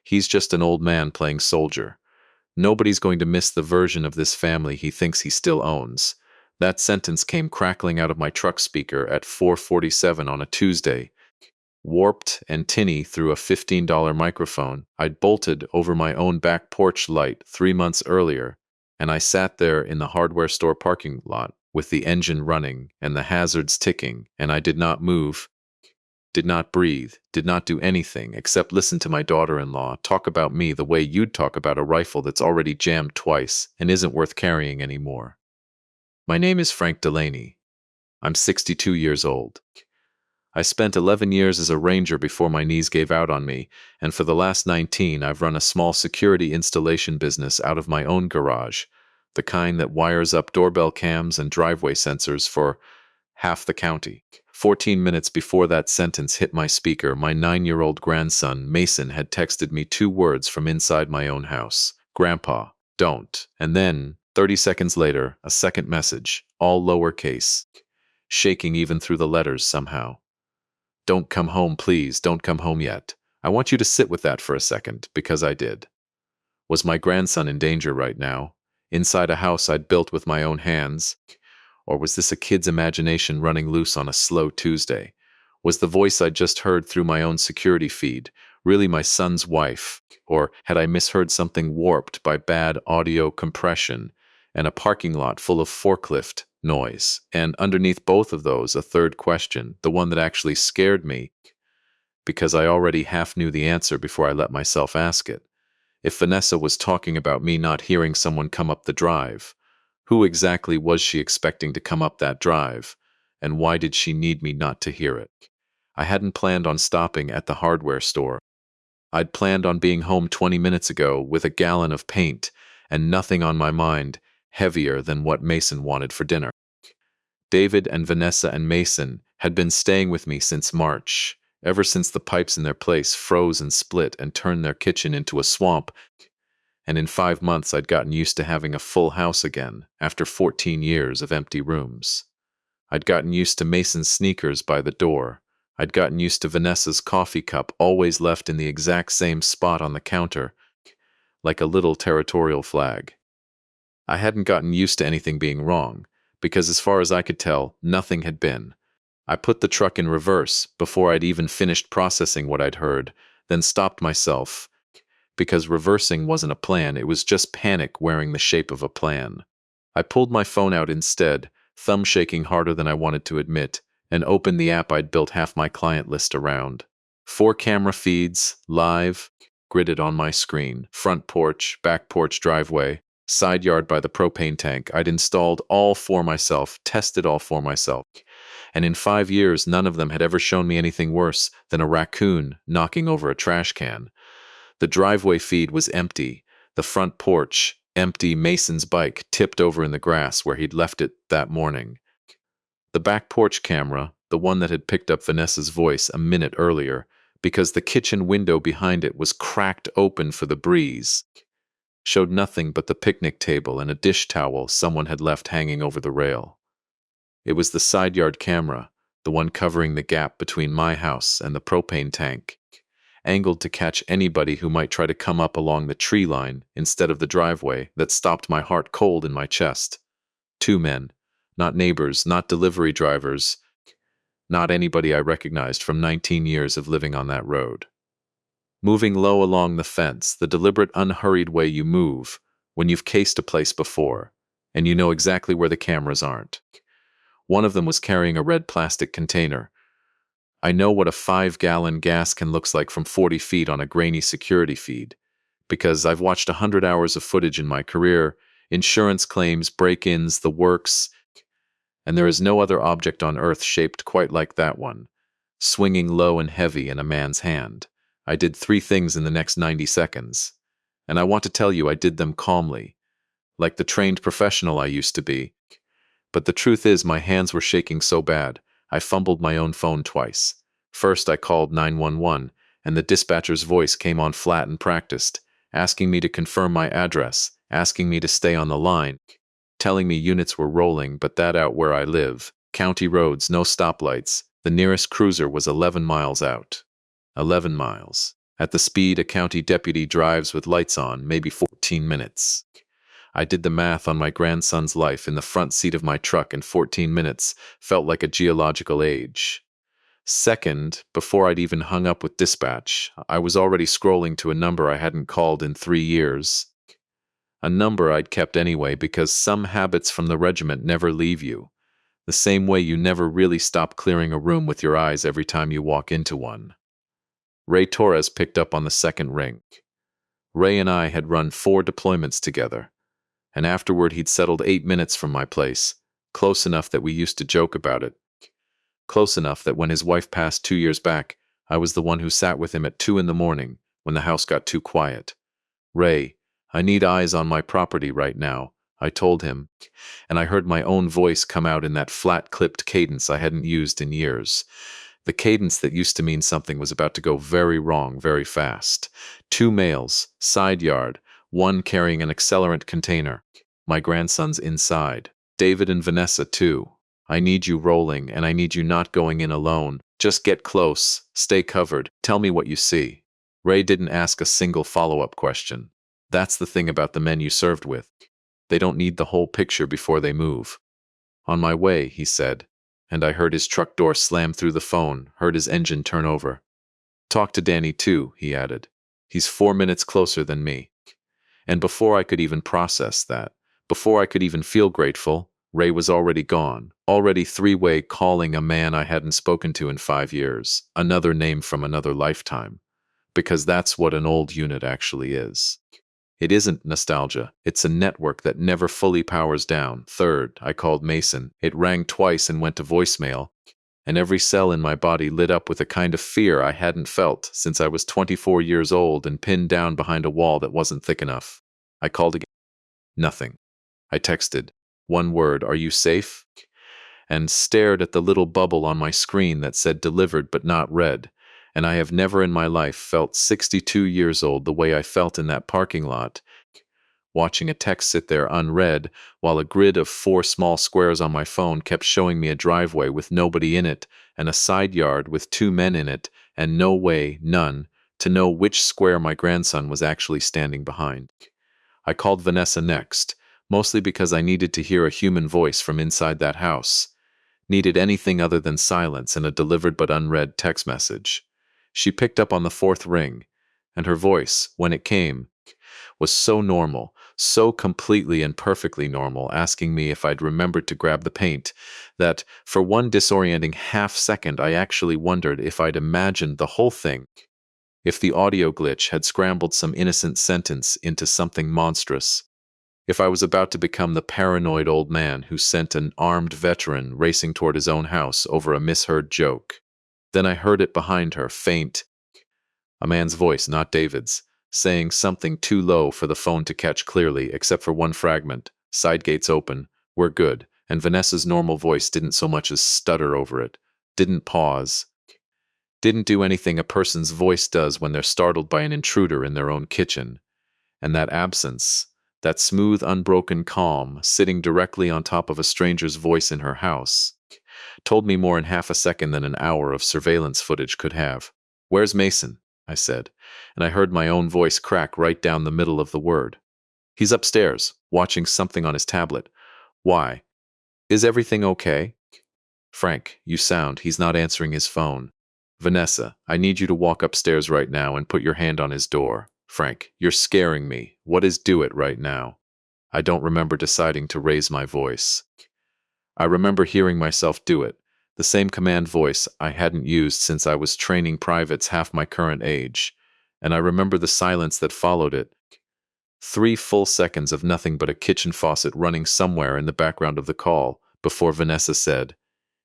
He's just an old man playing soldier. Nobody's going to miss the version of this family he thinks he still owns. That sentence came crackling out of my truck speaker at 4:47 on a Tuesday, warped and tinny through a $15 microphone I'd bolted over my own back porch light 3 months earlier, and I sat there in the hardware store parking lot with the engine running and the hazards ticking, and I did not move, did not breathe, did not do anything except listen to my daughter-in-law talk about me the way you'd talk about a rifle that's already jammed twice and isn't worth carrying anymore. My name is Frank Delaney. I'm 62 years old. I spent 11 years as a ranger before my knees gave out on me, and for the last 19 I've run a small security installation business out of my own garage, the kind that wires up doorbell cams and driveway sensors for half the county. 14 minutes before that sentence hit my speaker, my 9-year-old grandson, Mason, had texted me 2 words from inside my own house. Grandpa, don't. And then, 30 seconds later, a second message, all lowercase, shaking even through the letters somehow. Don't come home, please, don't come home yet. I want you to sit with that for a second, because I did. Was my grandson in danger right now? Inside a house I'd built with my own hands? Or was this a kid's imagination running loose on a slow Tuesday? Was the voice I'd just heard through my own security feed really my son's wife? Or had I misheard something warped by bad audio compression and a parking lot full of forklift noise? And underneath both of those, a third question, the one that actually scared me, because I already half knew the answer before I let myself ask it. If Vanessa was talking about me not hearing someone come up the drive, who exactly was she expecting to come up that drive, and why did she need me not to hear it? I hadn't planned on stopping at the hardware store. I'd planned on being home 20 minutes ago with a gallon of paint and nothing on my mind heavier than what Mason wanted for dinner. David and Vanessa and Mason had been staying with me since March, ever since the pipes in their place froze and split and turned their kitchen into a swamp, and in 5 months I'd gotten used to having a full house again after 14 years of empty rooms. I'd gotten used to Mason's sneakers by the door. I'd gotten used to Vanessa's coffee cup always left in the exact same spot on the counter, like a little territorial flag. I hadn't gotten used to anything being wrong, because as far as I could tell, nothing had been. I put the truck in reverse before I'd even finished processing what I'd heard, then stopped myself, because reversing wasn't a plan, it was just panic wearing the shape of a plan. I pulled my phone out instead, thumb shaking harder than I wanted to admit, and opened the app I'd built half my client list around. 4 camera feeds, live, gridded on my screen, front porch, back porch driveway, side yard by the propane tank. I'd installed all for myself, tested all for myself, and in 5 years none of them had ever shown me anything worse than a raccoon knocking over a trash can. The driveway feed was empty, the front porch empty, Mason's bike tipped over in the grass where he'd left it that morning. The back porch camera, the one that had picked up Vanessa's voice a minute earlier, because the kitchen window behind it was cracked open for the breeze, showed nothing but the picnic table and a dish towel someone had left hanging over the rail. It was the side yard camera, the one covering the gap between my house and the propane tank, angled to catch anybody who might try to come up along the tree line instead of the driveway, that stopped my heart cold in my chest. 2 men, not neighbors, not delivery drivers, not anybody I recognized from 19 years of living on that road. Moving low along the fence, the deliberate, unhurried way you move when you've cased a place before, and you know exactly where the cameras aren't. One of them was carrying a red plastic container. I know what a 5-gallon gas can look like from 40 feet on a grainy security feed, because I've watched 100 hours of footage in my career, insurance claims, break-ins, the works, and there is no other object on earth shaped quite like that one, swinging low and heavy in a man's hand. I did 3 things in the next 90 seconds, and I want to tell you I did them calmly, like the trained professional I used to be. But the truth is my hands were shaking so bad, I fumbled my own phone twice. First I called 911, and the dispatcher's voice came on flat and practiced, asking me to confirm my address, asking me to stay on the line, telling me units were rolling, but that out where I live, county roads, no stoplights, the nearest cruiser was 11 miles out. 11 miles. At the speed a county deputy drives with lights on, maybe 14 minutes. I did the math on my grandson's life in the front seat of my truck, and 14 minutes felt like a geological age. Second, before I'd even hung up with dispatch, I was already scrolling to a number I hadn't called in 3 years. A number I'd kept anyway because some habits from the regiment never leave you. The same way you never really stop clearing a room with your eyes every time you walk into one. Ray Torres picked up on the second ring. Ray and I had run 4 deployments together, and afterward he'd settled 8 minutes from my place, close enough that we used to joke about it. Close enough that when his wife passed 2 years back, I was the one who sat with him at 2 in the morning when the house got too quiet. Ray, I need eyes on my property right now, I told him, and I heard my own voice come out in that flat-clipped cadence I hadn't used in years. The cadence that used to mean something was about to go very wrong very fast. 2 males, side yard, one carrying an accelerant container. My grandson's inside. David and Vanessa, too. I need you rolling, and I need you not going in alone. Just get close, stay covered, tell me what you see. Ray didn't ask a single follow-up question. That's the thing about the men you served with. They don't need the whole picture before they move. On my way, he said, and I heard his truck door slam through the phone, heard his engine turn over. Talk to Danny too, he added. He's 4 minutes closer than me. And before I could even process that, before I could even feel grateful, Ray was already gone, already 3-way calling a man I hadn't spoken to in 5 years, another name from another lifetime. Because that's what an old unit actually is. It isn't nostalgia, it's a network that never fully powers down. Third, I called Mason. It rang twice and went to voicemail, and every cell in my body lit up with a kind of fear I hadn't felt since I was 24 years old and pinned down behind a wall that wasn't thick enough. I called again. Nothing. I texted, 1 word, "Are you safe?" and stared at the little bubble on my screen that said delivered but not read. And I have never in my life felt 62 years old the way I felt in that parking lot, watching a text sit there unread while a grid of 4 small squares on my phone kept showing me a driveway with nobody in it and a side yard with 2 men in it and no way, none, to know which square my grandson was actually standing behind. I called Vanessa next, mostly because I needed to hear a human voice from inside that house. Needed anything other than silence and a delivered but unread text message. She picked up on the 4th ring, and her voice, when it came, was so normal, so completely and perfectly normal, asking me if I'd remembered to grab the paint, that for one disorienting half-second I actually wondered if I'd imagined the whole thing, if the audio glitch had scrambled some innocent sentence into something monstrous, if I was about to become the paranoid old man who sent an armed veteran racing toward his own house over a misheard joke. Then I heard it behind her, faint. A man's voice, not David's, saying something too low for the phone to catch clearly, except for one fragment. Side gates open. We're good. And Vanessa's normal voice didn't so much as stutter over it. Didn't pause. Didn't do anything a person's voice does when they're startled by an intruder in their own kitchen. And that absence, that smooth, unbroken calm, sitting directly on top of a stranger's voice in her house, told me more in half a second than an hour of surveillance footage could have. "Where's Mason?" I said, and I heard my own voice crack right down the middle of the word. "He's upstairs, watching something on his tablet." "Why? Is everything okay?" "Frank, you sound, he's not answering his phone." "Vanessa, I need you to walk upstairs right now and put your hand on his door." "Frank, you're scaring me. What is do it right now?" I don't remember deciding to raise my voice. I remember hearing myself do it, the same command voice I hadn't used since I was training privates half my current age, and I remember the silence that followed it. 3 full seconds of nothing but a kitchen faucet running somewhere in the background of the call before Vanessa said,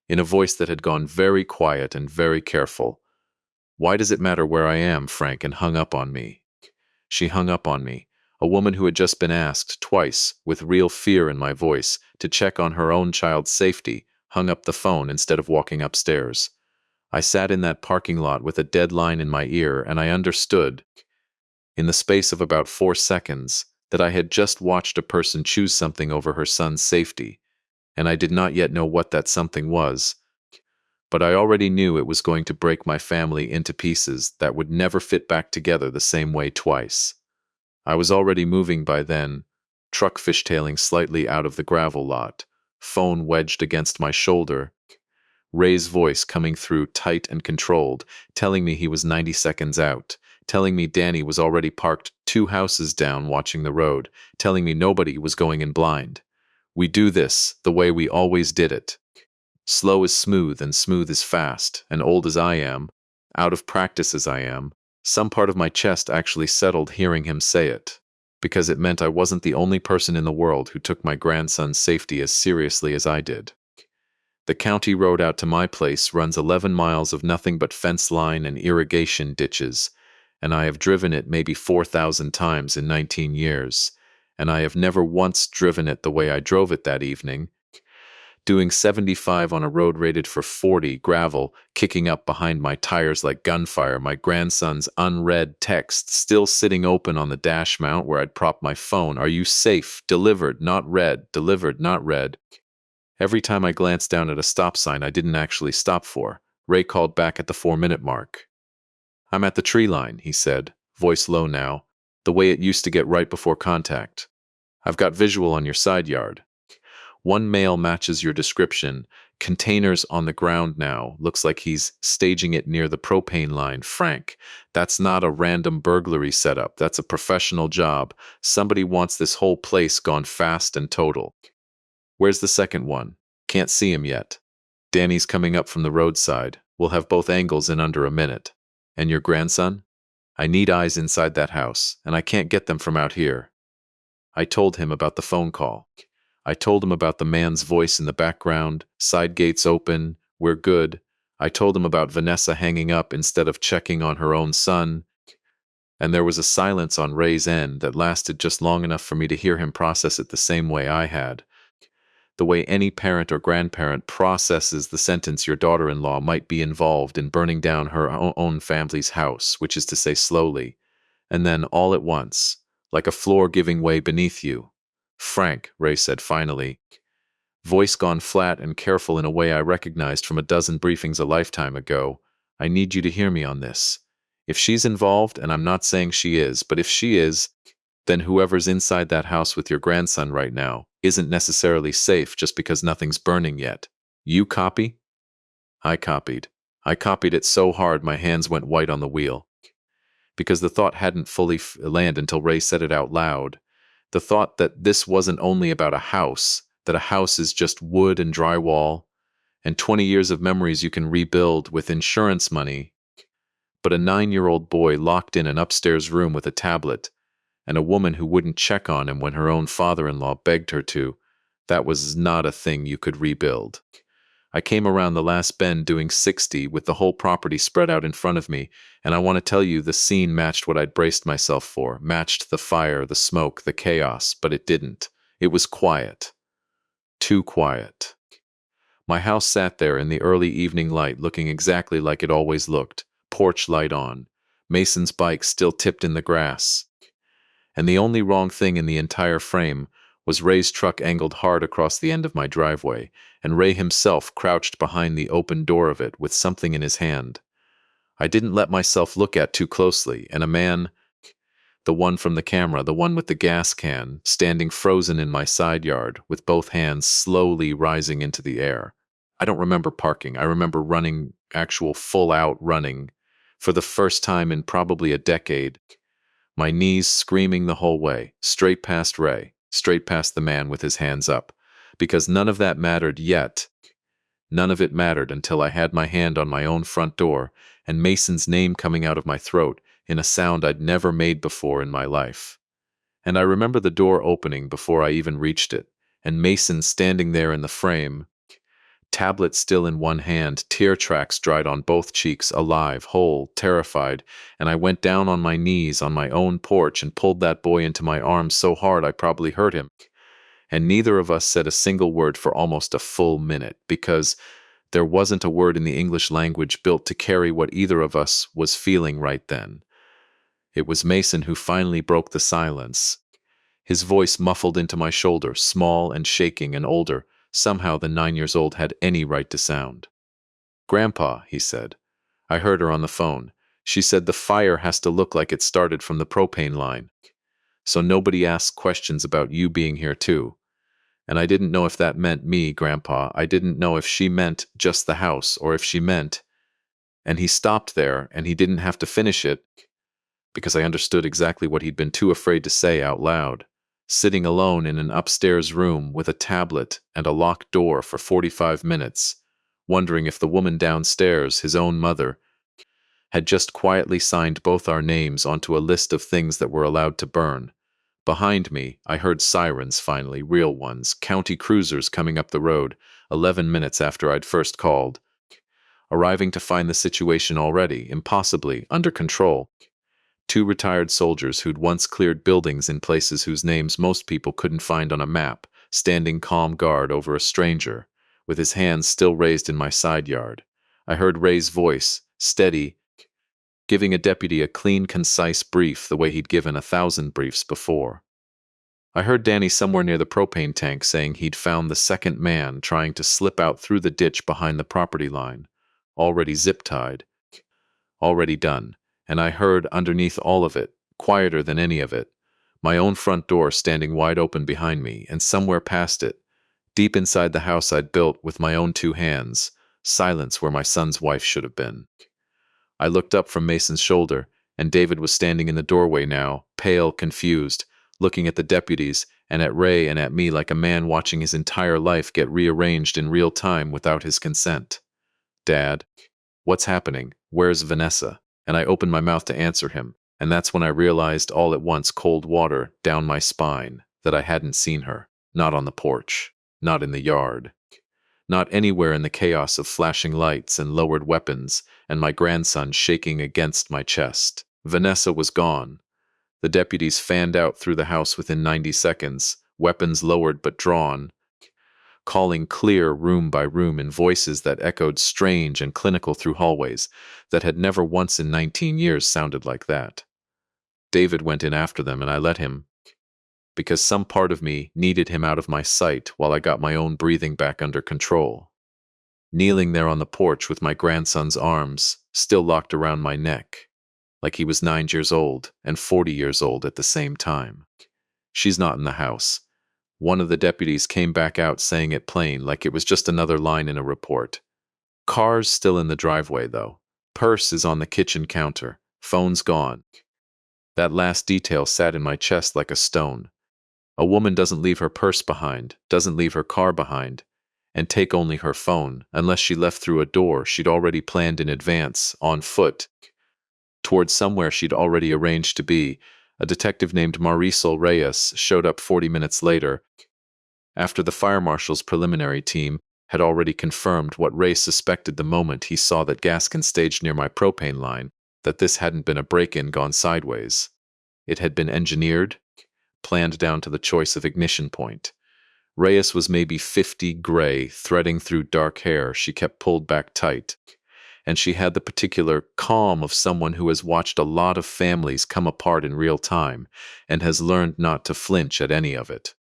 in a voice that had gone very quiet and very careful, "Why does it matter where I am, Frank?" and hung up on me. She hung up on me. A woman who had just been asked, twice, with real fear in my voice, to check on her own child's safety, hung up the phone instead of walking upstairs. I sat in that parking lot with a dead line in my ear, and I understood, in the space of about 4 seconds, that I had just watched a person choose something over her son's safety, and I did not yet know what that something was. But I already knew it was going to break my family into pieces that would never fit back together the same way twice. I was already moving by then, truck fishtailing slightly out of the gravel lot, phone wedged against my shoulder, Ray's voice coming through tight and controlled, telling me he was 90 seconds out, telling me Danny was already parked 2 houses down watching the road, telling me nobody was going in blind. We do this the way we always did it. Slow is smooth and smooth is fast, and old as I am, out of practice as I am, some part of my chest actually settled hearing him say it, because it meant I wasn't the only person in the world who took my grandson's safety as seriously as I did. The county road out to my place runs 11 miles of nothing but fence line and irrigation ditches, and I have driven it maybe 4,000 times in 19 years, and I have never once driven it the way I drove it that evening, doing 75 on a road rated for 40, gravel, kicking up behind my tires like gunfire, my grandson's unread text still sitting open on the dash mount where I'd propped my phone. Are you safe? Delivered, not read. Delivered, not read. Every time I glanced down at a stop sign I didn't actually stop for, Ray called back at the 4-minute mark. I'm at the tree line, he said, voice low now, the way it used to get right before contact. I've got visual on your side yard. One male matches your description. Containers on the ground now. Looks like he's staging it near the propane line. Frank, that's not a random burglary setup. That's a professional job. Somebody wants this whole place gone fast and total. Where's the second one? Can't see him yet. Danny's coming up from the roadside. We'll have both angles in under a minute. And your grandson? I need eyes inside that house, and I can't get them from out here. I told him about the phone call. I told him about the man's voice in the background, side gates open, we're good. I told him about Vanessa hanging up instead of checking on her own son. And there was a silence on Ray's end that lasted just long enough for me to hear him process it the same way I had. The way any parent or grandparent processes the sentence your daughter-in-law might be involved in burning down her own family's house, which is to say slowly, and then all at once, like a floor giving way beneath you. Frank, Ray said finally, voice gone flat and careful in a way I recognized from a dozen briefings a lifetime ago, I need you to hear me on this. If she's involved, and I'm not saying she is, but if she is, then whoever's inside that house with your grandson right now isn't necessarily safe just because nothing's burning yet. You copy? I copied. I copied it so hard my hands went white on the wheel. Because the thought hadn't fully landed until Ray said it out loud. The thought that this wasn't only about a house, that a house is just wood and drywall, and 20 years of memories you can rebuild with insurance money, but a 9-year-old boy locked in an upstairs room with a tablet, and a woman who wouldn't check on him when her own father-in-law begged her to, that was not a thing you could rebuild. I came around the last bend doing 60 with the whole property spread out in front of me, and I want to tell you the scene matched what I'd braced myself for, matched the fire, the smoke, the chaos, but it didn't. It was quiet. Too quiet. My house sat there in the early evening light looking exactly like it always looked, porch light on, Mason's bike still tipped in the grass. And the only wrong thing in the entire frame was Ray's truck angled hard across the end of my driveway, and Ray himself crouched behind the open door of it with something in his hand. I didn't let myself look at too closely, and a man, the one from the camera, the one with the gas can, standing frozen in my side yard, with both hands slowly rising into the air. I don't remember parking. I remember running, actual full-out running, for the first time in probably a decade. My knees screaming the whole way, straight past Ray, straight past the man with his hands up. Because none of that mattered yet. None of it mattered until I had my hand on my own front door and Mason's name coming out of my throat in a sound I'd never made before in my life. And I remember the door opening before I even reached it, and Mason standing there in the frame, tablet still in one hand, tear tracks dried on both cheeks, alive, whole, terrified, and I went down on my knees on my own porch and pulled that boy into my arms so hard I probably hurt him. And neither of us said a single word for almost a full minute, because there wasn't a word in the English language built to carry what either of us was feeling right then. It was Mason who finally broke the silence, his voice muffled into my shoulder, small and shaking and older, somehow than 9 years old had any right to sound. Grandpa, he said. I heard her on the phone. She said the fire has to look like it started from the propane line, so nobody asks questions about you being here too. And I didn't know if that meant me, Grandpa. I didn't know if she meant just the house, or if she meant... And he stopped there, and he didn't have to finish it, because I understood exactly what he'd been too afraid to say out loud. Sitting alone in an upstairs room with a tablet and a locked door for 45 minutes, wondering if the woman downstairs, his own mother, had just quietly signed both our names onto a list of things that were allowed to burn. Behind me, I heard sirens finally, real ones, county cruisers coming up the road, 11 minutes after I'd first called, arriving to find the situation already, impossibly, under control. Two retired soldiers who'd once cleared buildings in places whose names most people couldn't find on a map, standing calm guard over a stranger, with his hands still raised in my side yard. I heard Ray's voice, steady, giving a deputy a clean, concise brief the way he'd given 1,000 briefs before. I heard Danny somewhere near the propane tank saying he'd found the second man trying to slip out through the ditch behind the property line, already zip-tied, already done. And I heard underneath all of it, quieter than any of it, my own front door standing wide open behind me, and somewhere past it, deep inside the house I'd built with my own 2 hands, silence where my son's wife should have been. I looked up from Mason's shoulder, and David was standing in the doorway now, pale, confused, looking at the deputies and at Ray and at me like a man watching his entire life get rearranged in real time without his consent. Dad, what's happening? Where's Vanessa? And I opened my mouth to answer him, and that's when I realized all at once cold water down my spine that I hadn't seen her, not on the porch, not in the yard, not anywhere in the chaos of flashing lights and lowered weapons and my grandson shaking against my chest. Vanessa was gone. The deputies fanned out through the house within 90 seconds, weapons lowered but drawn, calling clear room by room in voices that echoed strange and clinical through hallways that had never once in 19 years sounded like that. David went in after them, and I let him, because some part of me needed him out of my sight while I got my own breathing back under control. Kneeling there on the porch with my grandson's arms still locked around my neck, like he was 9 years old and 40 years old at the same time. She's not in the house. One of the deputies came back out saying it plain, like it was just another line in a report. Car's still in the driveway, though. Purse is on the kitchen counter. Phone's gone. That last detail sat in my chest like a stone. A woman doesn't leave her purse behind, doesn't leave her car behind, and take only her phone, unless she left through a door she'd already planned in advance, on foot, towards somewhere she'd already arranged to be. A detective named Marisol Reyes showed up 40 minutes later, after the fire marshal's preliminary team had already confirmed what Ray suspected the moment he saw that Gaskin staged near my propane line, that this hadn't been a break-in gone sideways. It had been engineered, planned down to the choice of ignition point. Reyes was maybe 50 gray, threading through dark hair she kept pulled back tight, and she had the particular calm of someone who has watched a lot of families come apart in real time and has learned not to flinch at any of it.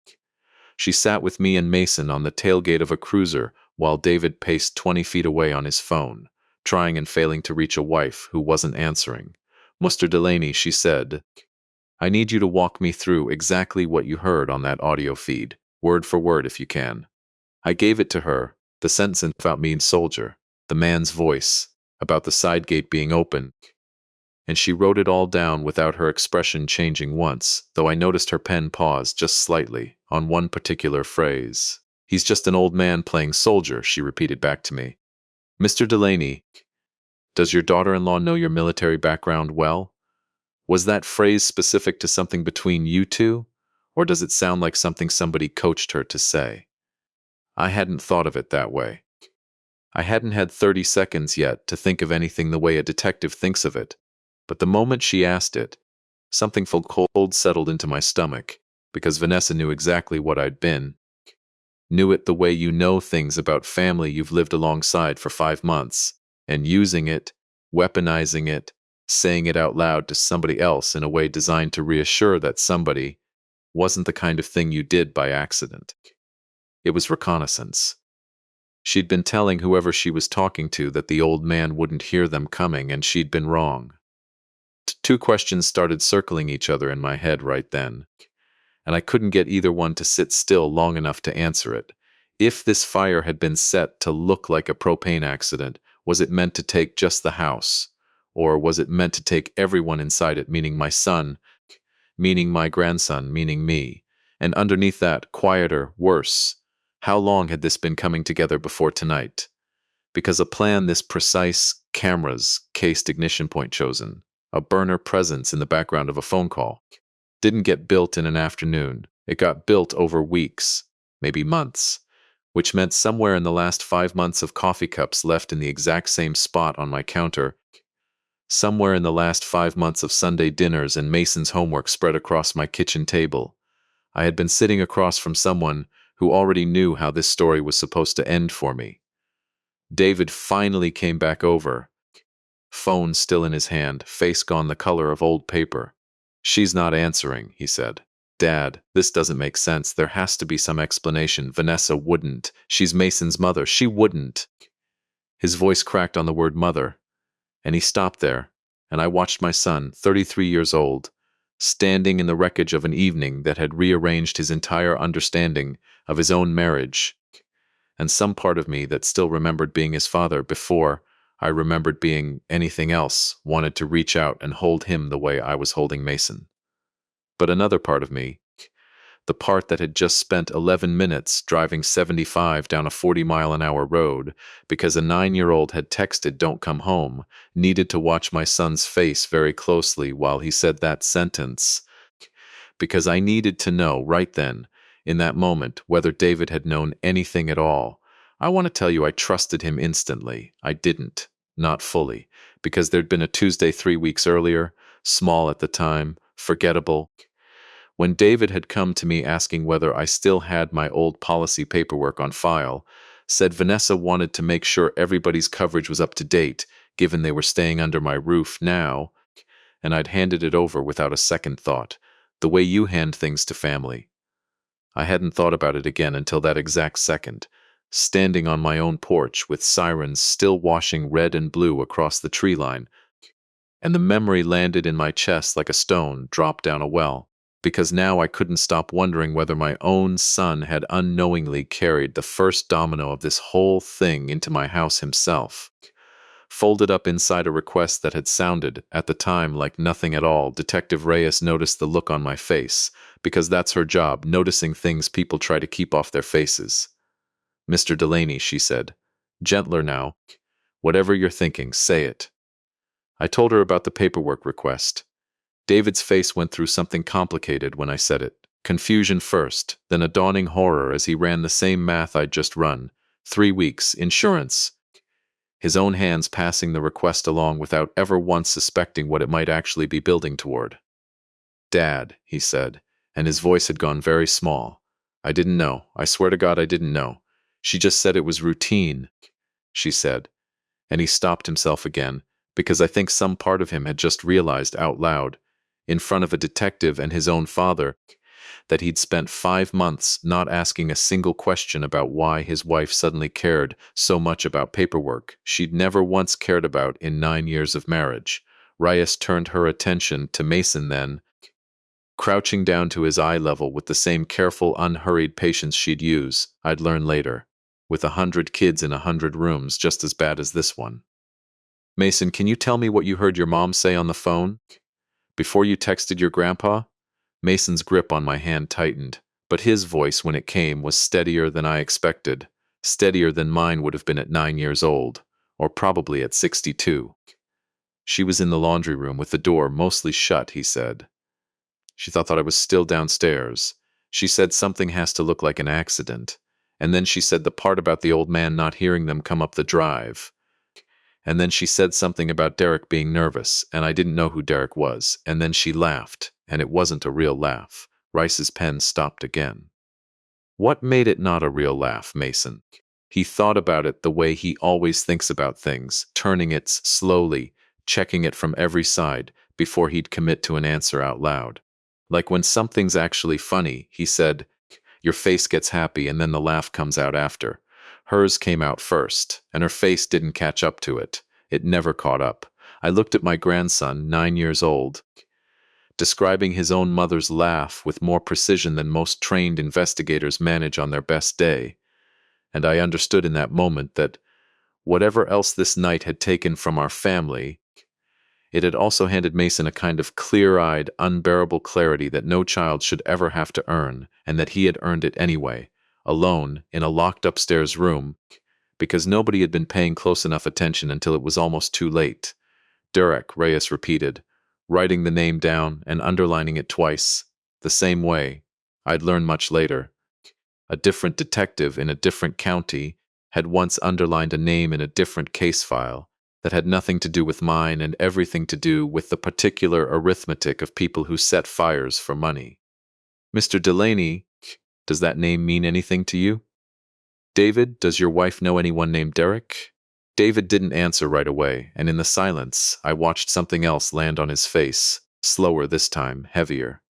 She sat with me and Mason on the tailgate of a cruiser while David paced 20 feet away on his phone, trying and failing to reach a wife who wasn't answering. "Mr. Delaney," she said, "I need you to walk me through exactly what you heard on that audio feed, word for word if you can." I gave it to her, the sentence about me and Soldier, the man's voice, about the side gate being open, and she wrote it all down without her expression changing once, though I noticed her pen pause just slightly on one particular phrase. "He's just an old man playing soldier," she repeated back to me. "Mr. Delaney, does your daughter-in-law know your military background well? Was that phrase specific to something between you two, or does it sound like something somebody coached her to say?" I hadn't thought of it that way. I hadn't had 30 seconds yet to think of anything the way a detective thinks of it, but the moment she asked it, something felt cold settled into my stomach, because Vanessa knew exactly what I'd been. Knew it the way you know things about family you've lived alongside for 5 months, and using it, weaponizing it, saying it out loud to somebody else in a way designed to reassure that somebody wasn't the kind of thing you did by accident. It was reconnaissance. She'd been telling whoever she was talking to that the old man wouldn't hear them coming, and she'd been wrong. Two questions started circling each other in my head right then, and I couldn't get either one to sit still long enough to answer it. If this fire had been set to look like a propane accident, was it meant to take just the house? Or was it meant to take everyone inside it, meaning my son, meaning my grandson, meaning me? And underneath that, quieter, worse, how long had this been coming together before tonight? Because a plan this precise, cameras, cased ignition point chosen, a burner presence in the background of a phone call, didn't get built in an afternoon. It got built over weeks, maybe months, which meant somewhere in the last 5 months of coffee cups left in the exact same spot on my counter, somewhere in the last 5 months of Sunday dinners and Mason's homework spread across my kitchen table. I had been sitting across from someone who already knew how this story was supposed to end for me. David finally came back over, phone still in his hand, face gone the color of old paper. "She's not answering," he said. "Dad, this doesn't make sense. There has to be some explanation. Vanessa wouldn't. She's Mason's mother. She wouldn't." His voice cracked on the word mother, and he stopped there, and I watched my son, 33 years old, standing in the wreckage of an evening that had rearranged his entire understanding of his own marriage, and some part of me that still remembered being his father before I remembered being anything else wanted to reach out and hold him the way I was holding Mason. But another part of me, the part that had just spent 11 minutes driving 75 down a 40-mile-an-hour road because a 9-year-old had texted "don't come home," needed to watch my son's face very closely while he said that sentence, because I needed to know right then, in that moment, whether David had known anything at all. I want to tell you I trusted him instantly. I didn't. Not fully. Because there'd been a Tuesday 3 weeks earlier, small at the time, forgettable, when David had come to me asking whether I still had my old policy paperwork on file, said Vanessa wanted to make sure everybody's coverage was up to date, given they were staying under my roof now, and I'd handed it over without a second thought, the way you hand things to family. I hadn't thought about it again until that exact second, standing on my own porch with sirens still washing red and blue across the tree line, and the memory landed in my chest like a stone dropped down a well, because now I couldn't stop wondering whether my own son had unknowingly carried the first domino of this whole thing into my house himself. Folded up inside a request that had sounded, at the time, like nothing at all, Detective Reyes noticed the look on my face, because that's her job, noticing things people try to keep off their faces. "Mr. Delaney," she said. "Gentler now. Whatever you're thinking, say it." I told her about the paperwork request. David's face went through something complicated when I said it. Confusion first, then a dawning horror as he ran the same math I'd just run. 3 weeks, insurance. His own hands passing the request along without ever once suspecting what it might actually be building toward. "Dad," he said, and his voice had gone very small. "I didn't know. I swear to God I didn't know. She just said it was routine," she said. And he stopped himself again, because I think some part of him had just realized out loud, in front of a detective and his own father, that he'd spent 5 months not asking a single question about why his wife suddenly cared so much about paperwork she'd never once cared about in 9 years of marriage. Reyes turned her attention to Mason then, crouching down to his eye level with the same careful, unhurried patience she'd use, I'd learn later, with 100 kids in 100 rooms just as bad as this one. "Mason, can you tell me what you heard your mom say on the phone? Before you texted your grandpa?" Mason's grip on my hand tightened, but his voice, when it came, was steadier than I expected, steadier than mine would have been at 9 years old, or probably at 62. "She was in the laundry room with the door mostly shut," he said. "She thought that I was still downstairs. She said something has to look like an accident. And then she said the part about the old man not hearing them come up the drive. And then she said something about Derek being nervous, and I didn't know who Derek was. And then she laughed, and it wasn't a real laugh." Rice's pen stopped again. "What made it not a real laugh, Mason?" He thought about it the way he always thinks about things, turning it slowly, checking it from every side, before he'd commit to an answer out loud. "Like when something's actually funny," he said, "your face gets happy and then the laugh comes out after. Hers came out first, and her face didn't catch up to it. It never caught up. I looked at my grandson, 9 years old, describing his own mother's laugh with more precision than most trained investigators manage on their best day, and I understood in that moment that whatever else this night had taken from our family, it had also handed Mason a kind of clear-eyed, unbearable clarity that no child should ever have to earn, and that he had earned it anyway, alone, in a locked upstairs room, because nobody had been paying close enough attention until it was almost too late. Derek, Reyes repeated, writing the name down and underlining it twice, the same way I'd learned much later. A different detective in a different county had once underlined a name in a different case file that had nothing to do with mine and everything to do with the particular arithmetic of people who set fires for money. Mr. Delaney, does that name mean anything to you? David, does your wife know anyone named Derek? David didn't answer right away, and in the silence, I watched something else land on his face, slower this time, heavier.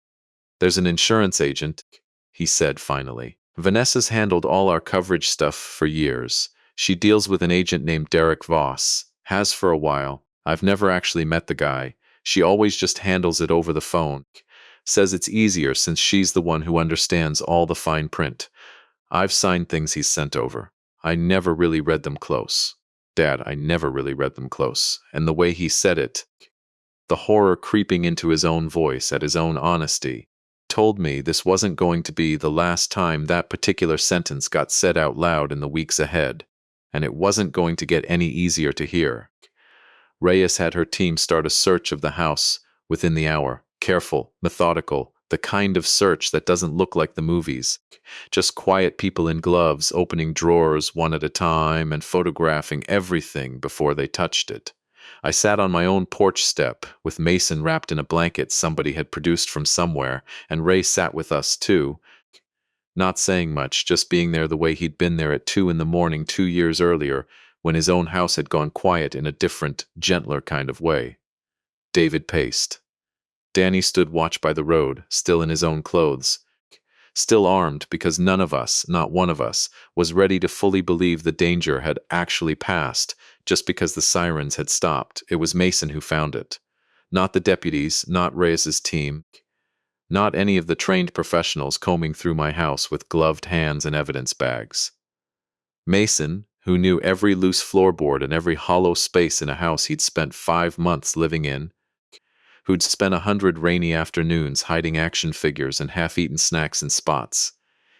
There's an insurance agent, he said finally. Vanessa's handled all our coverage stuff for years. She deals with an agent named Derek Voss. Has for a while. I've never actually met the guy. She always just handles it over the phone. Says it's easier since she's the one who understands all the fine print. I've signed things he's sent over. I never really read them close. Dad, I never really read them close. And the way he said it, the horror creeping into his own voice at his own honesty, told me this wasn't going to be the last time that particular sentence got said out loud in the weeks ahead, and it wasn't going to get any easier to hear. Reyes had her team start a search of the house within the hour, careful, methodical, the kind of search that doesn't look like the movies. Just quiet people in gloves opening drawers one at a time and photographing everything before they touched it. I sat on my own porch step, with Mason wrapped in a blanket somebody had produced from somewhere, and Ray sat with us too, not saying much, just being there the way he'd been there at 2 a.m. 2 years earlier, when his own house had gone quiet in a different, gentler kind of way. David paced. Danny stood watch by the road, still in his own clothes, still armed because none of us, not one of us, was ready to fully believe the danger had actually passed just because the sirens had stopped. It was Mason who found it. Not the deputies, not Reyes's team, not any of the trained professionals combing through my house with gloved hands and evidence bags. Mason, who knew every loose floorboard and every hollow space in a house he'd spent 5 months living in, who'd spent 100 rainy afternoons hiding action figures and half-eaten snacks in spots.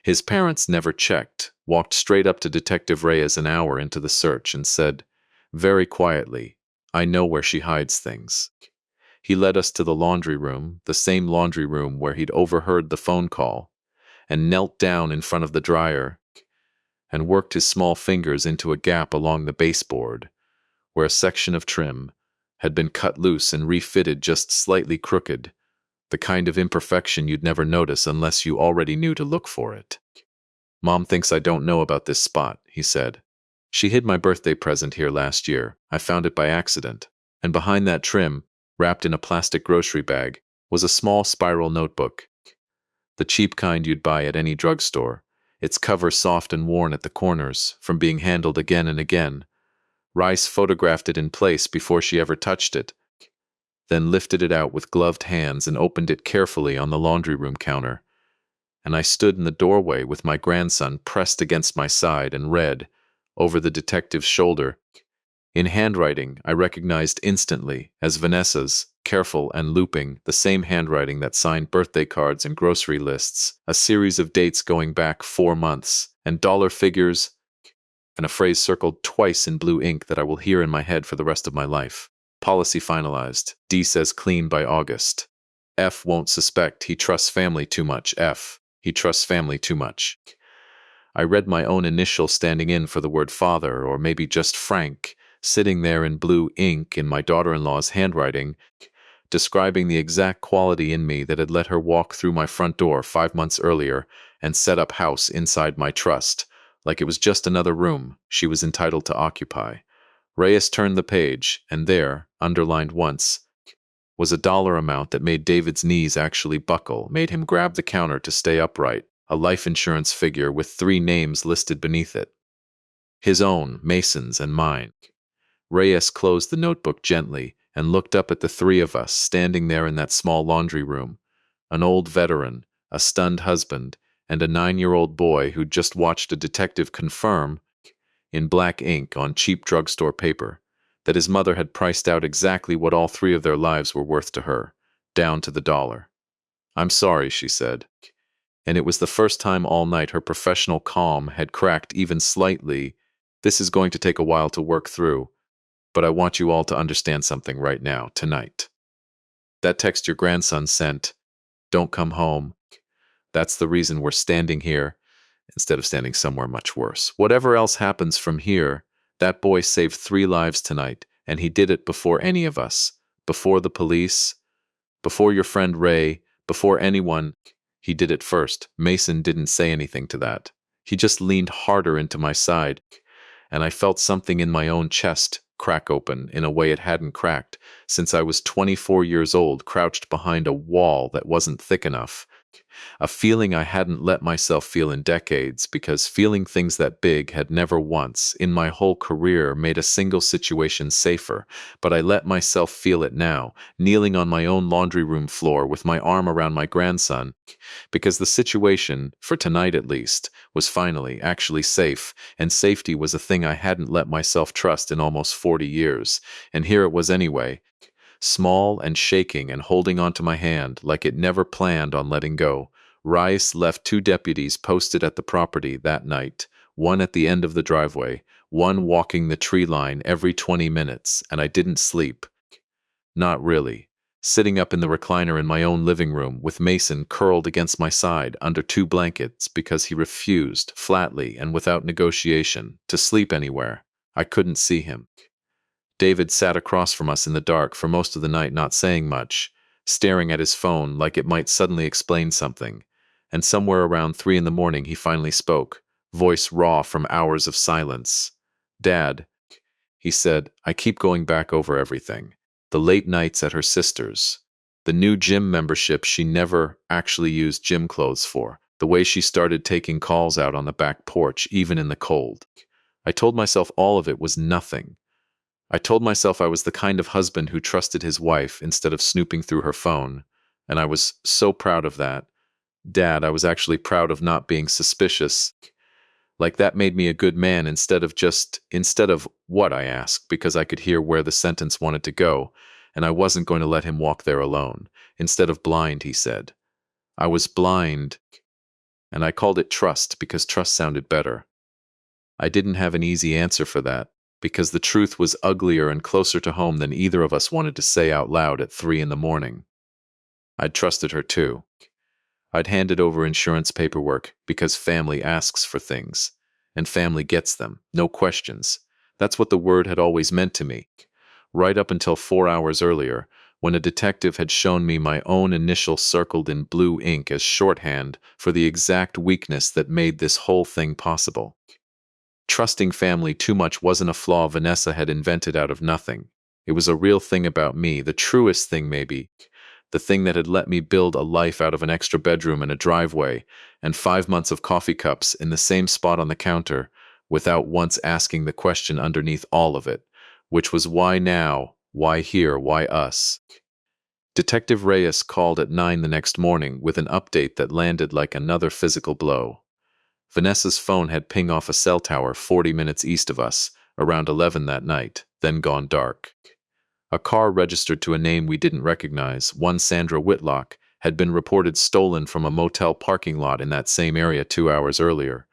His parents never checked, walked straight up to Detective Reyes an hour into the search and said, very quietly, I know where she hides things. He led us to the laundry room, the same laundry room where he'd overheard the phone call, and knelt down in front of the dryer and worked his small fingers into a gap along the baseboard, where a section of trim had been cut loose and refitted just slightly crooked, the kind of imperfection you'd never notice unless you already knew to look for it. Mom thinks I don't know about this spot, he said. She hid my birthday present here last year. I found it by accident. And behind that trim, wrapped in a plastic grocery bag, was a small spiral notebook. The cheap kind you'd buy at any drugstore, its cover soft and worn at the corners from being handled again and again. Rice photographed it in place before she ever touched it, then lifted it out with gloved hands and opened it carefully on the laundry room counter. And I stood in the doorway with my grandson pressed against my side and read, over the detective's shoulder, in handwriting I recognized instantly as Vanessa's, careful and looping, the same handwriting that signed birthday cards and grocery lists, a series of dates going back 4 months, and dollar figures, and a phrase circled twice in blue ink that I will hear in my head for the rest of my life. Policy finalized. D says clean by August. F won't suspect. He trusts family too much. F. He trusts family too much. I read my own initial standing in for the word father, or maybe just Frank, sitting there in blue ink in my daughter-in-law's handwriting, describing the exact quality in me that had let her walk through my front door 5 months earlier and set up house inside my trust, like it was just another room she was entitled to occupy. Reyes turned the page, and there, underlined once, was a dollar amount that made David's knees actually buckle, made him grab the counter to stay upright, a life insurance figure with 3 names listed beneath it. His own, Mason's, and mine. Reyes closed the notebook gently and looked up at the three of us standing there in that small laundry room. An old veteran, a stunned husband, and a 9-year-old boy who'd just watched a detective confirm, in black ink on cheap drugstore paper, that his mother had priced out exactly what all three of their lives were worth to her, down to the dollar. "I'm sorry," she said, and it was the first time all night her professional calm had cracked even slightly. "This is going to take a while to work through, but I want you all to understand something right now, tonight. That text your grandson sent, 'Don't come home,' that's the reason we're standing here instead of standing somewhere much worse. Whatever else happens from here, that boy saved 3 lives tonight, and he did it before any of us, before the police, before your friend Ray, before anyone. He did it first." Mason didn't say anything to that. He just leaned harder into my side, and I felt something in my own chest crack open in a way it hadn't cracked since I was 24 years old, crouched behind a wall that wasn't thick enough. A feeling I hadn't let myself feel in decades, because feeling things that big had never once, in my whole career, made a single situation safer. But I let myself feel it now, kneeling on my own laundry room floor with my arm around my grandson, because the situation, for tonight at least, was finally actually safe, and safety was a thing I hadn't let myself trust in almost 40 years. And here it was anyway, small and shaking and holding onto my hand like it never planned on letting go. Rice left 2 deputies posted at the property that night, one at the end of the driveway, one walking the tree line every 20 minutes, and I didn't sleep. Not really. Sitting up in the recliner in my own living room with Mason curled against my side under 2 blankets because he refused, flatly and without negotiation, to sleep anywhere. I couldn't see him. David sat across from us in the dark for most of the night, not saying much, staring at his phone like it might suddenly explain something. And somewhere around 3 in the morning he finally spoke, voice raw from hours of silence. "Dad," he said, "I keep going back over everything. The late nights at her sister's, the new gym membership she never actually used gym clothes for, the way she started taking calls out on the back porch, even in the cold. I told myself all of it was nothing. I told myself I was the kind of husband who trusted his wife instead of snooping through her phone, and I was so proud of that. Dad, I was actually proud of not being suspicious. Like that made me a good man instead of what?" I asked, because I could hear where the sentence wanted to go, and I wasn't going to let him walk there alone. "Instead of blind," he said. "I was blind, and I called it trust because trust sounded better." I didn't have an easy answer for that, because the truth was uglier and closer to home than either of us wanted to say out loud at 3 in the morning. I'd trusted her too. I'd handed over insurance paperwork because family asks for things, and family gets them, no questions. That's what the word had always meant to me, right up until 4 hours earlier, when a detective had shown me my own initial circled in blue ink as shorthand for the exact weakness that made this whole thing possible. Trusting family too much wasn't a flaw Vanessa had invented out of nothing. It was a real thing about me, the truest thing maybe, the thing that had let me build a life out of an extra bedroom and a driveway, and 5 months of coffee cups in the same spot on the counter, without once asking the question underneath all of it, which was why now, why here, why us? Detective Reyes called at 9 the next morning with an update that landed like another physical blow. Vanessa's phone had pinged off a cell tower 40 minutes east of us, around 11 that night, then gone dark. A car registered to a name we didn't recognize, one Sandra Whitlock, had been reported stolen from a motel parking lot in that same area 2 hours earlier,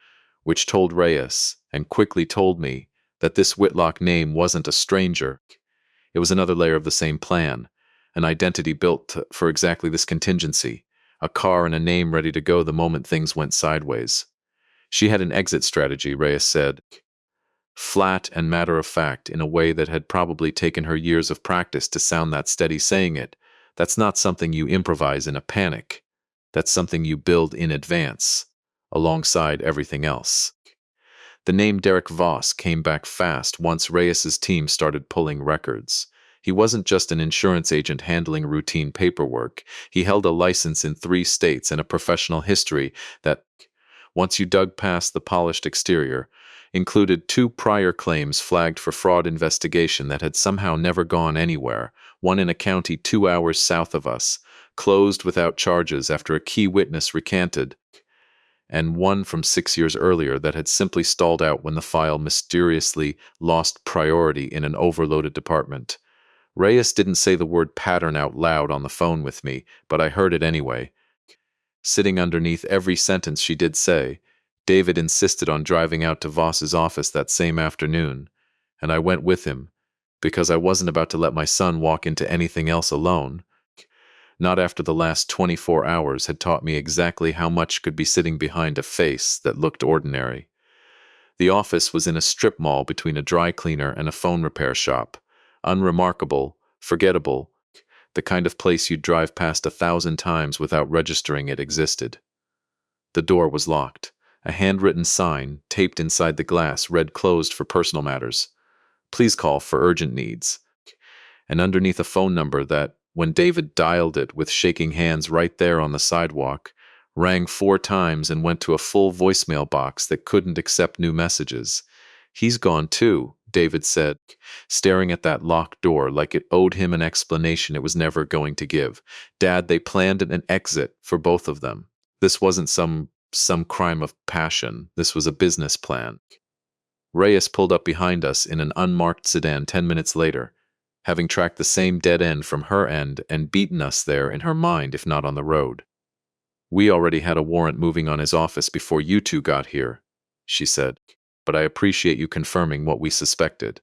which told Reyes, and quickly told me, that this Whitlock name wasn't a stranger. It was another layer of the same plan, an identity built for exactly this contingency, a car and a name ready to go the moment things went sideways. She had an exit strategy, Reyes said, flat and matter-of-fact in a way that had probably taken her years of practice to sound that steady saying it. That's not something you improvise in a panic. That's something you build in advance, alongside everything else. The name Derek Voss came back fast once Reyes's team started pulling records. He wasn't just an insurance agent handling routine paperwork. He held a license in 3 states and a professional history that, once you dug past the polished exterior, included 2 prior claims flagged for fraud investigation that had somehow never gone anywhere, one in a county 2 hours south of us, closed without charges after a key witness recanted, and one from 6 years earlier that had simply stalled out when the file mysteriously lost priority in an overloaded department. Reyes didn't say the word pattern out loud on the phone with me, but I heard it anyway. Sitting underneath every sentence she did say, David insisted on driving out to Voss's office that same afternoon, and I went with him, because I wasn't about to let my son walk into anything else alone. Not after the last 24 hours had taught me exactly how much could be sitting behind a face that looked ordinary. The office was in a strip mall between a dry cleaner and a phone repair shop. Unremarkable, forgettable, the kind of place you'd drive past 1,000 times without registering it existed. The door was locked. A handwritten sign, taped inside the glass, read closed for personal matters. Please call for urgent needs. And underneath a phone number that, when David dialed it with shaking hands right there on the sidewalk, rang 4 times and went to a full voicemail box that couldn't accept new messages. He's gone too, David said, staring at that locked door like it owed him an explanation it was never going to give. Dad, they planned an exit for both of them. This wasn't some crime of passion. This was a business plan. Reyes pulled up behind us in an unmarked sedan 10 minutes later, having tracked the same dead end from her end and beaten us there in her mind, if not on the road. We already had a warrant moving on his office before you two got here, she said, but I appreciate you confirming what we suspected.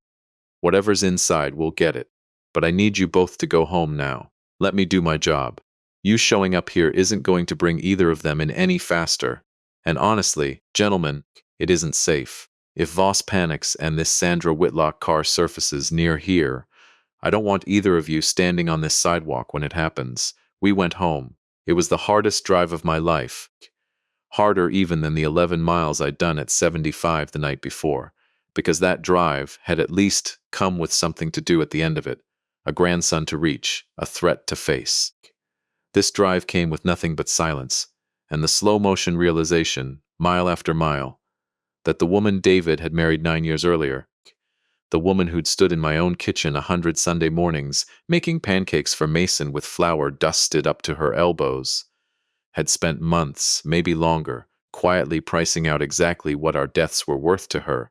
Whatever's inside, we'll get it, but I need you both to go home now. Let me do my job. You showing up here isn't going to bring either of them in any faster. And honestly, gentlemen, it isn't safe. If Voss panics and this Sandra Whitlock car surfaces near here, I don't want either of you standing on this sidewalk when it happens. We went home. It was the hardest drive of my life. Harder even than the 11 miles I'd done at 75 the night before, because that drive had at least come with something to do at the end of it, a grandson to reach, a threat to face. This drive came with nothing but silence, and the slow-motion realization, mile after mile, that the woman David had married 9 years earlier, the woman who'd stood in my own kitchen 100 Sunday mornings, making pancakes for Mason with flour dusted up to her elbows, had spent months, maybe longer, quietly pricing out exactly what our deaths were worth to her,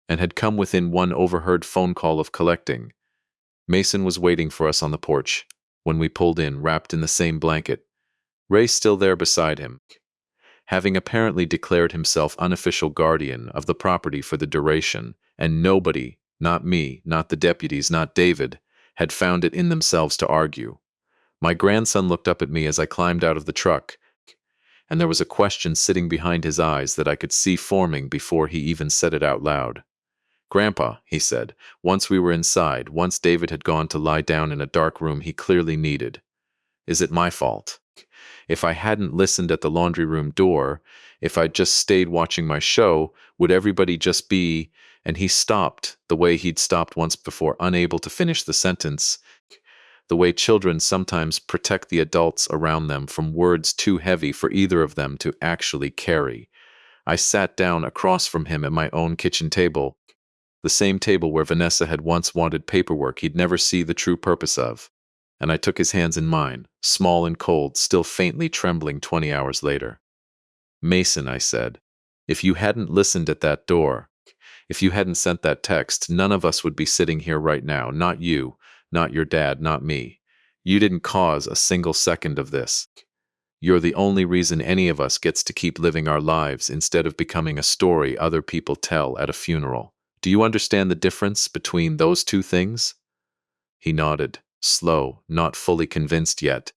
and had come within one overheard phone call of collecting. Mason was waiting for us on the porch when we pulled in, wrapped in the same blanket, Ray still there beside him, having apparently declared himself unofficial guardian of the property for the duration, and nobody, not me, not the deputies, not David, had found it in themselves to argue. My grandson looked up at me as I climbed out of the truck, and there was a question sitting behind his eyes that I could see forming before he even said it out loud. "Grandpa," he said, once we were inside, once David had gone to lie down in a dark room he clearly needed, "is it my fault? If I hadn't listened at the laundry room door, if I'd just stayed watching my show, would everybody just be—" And he stopped, the way he'd stopped once before, unable to finish the sentence, the way children sometimes protect the adults around them from words too heavy for either of them to actually carry. I sat down across from him at my own kitchen table, the same table where Vanessa had once wanted paperwork he'd never see the true purpose of, and I took his hands in mine, small and cold, still faintly trembling 20 hours later. "Mason," I said, "if you hadn't listened at that door, if you hadn't sent that text, none of us would be sitting here right now, not you, not your dad, not me. You didn't cause a single second of this. You're the only reason any of us gets to keep living our lives instead of becoming a story other people tell at a funeral. Do you understand the difference between those two things?" He nodded, slow, not fully convinced yet,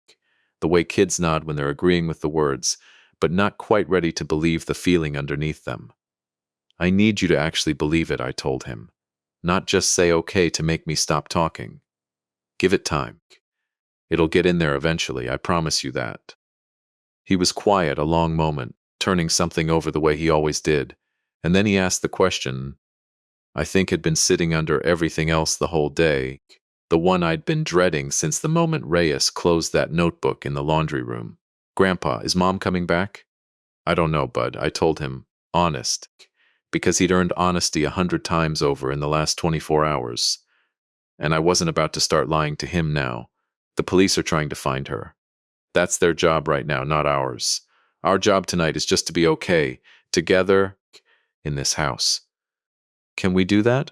the way kids nod when they're agreeing with the words, but not quite ready to believe the feeling underneath them. "I need you to actually believe it," I told him, "not just say okay to make me stop talking. Give it time. It'll get in there eventually, I promise you that." He was quiet a long moment, turning something over the way he always did, and then he asked the question I think had been sitting under everything else the whole day, the one I'd been dreading since the moment Reyes closed that notebook in the laundry room. "Grandpa, is Mom coming back?" "I don't know, Bud," I told him, honest. because he'd earned honesty 100 times over in the last 24 hours. And I wasn't about to start lying to him now. The police are trying to find her. That's their job right now, not ours. Our job tonight is just to be okay, together, in this house. Can we do that?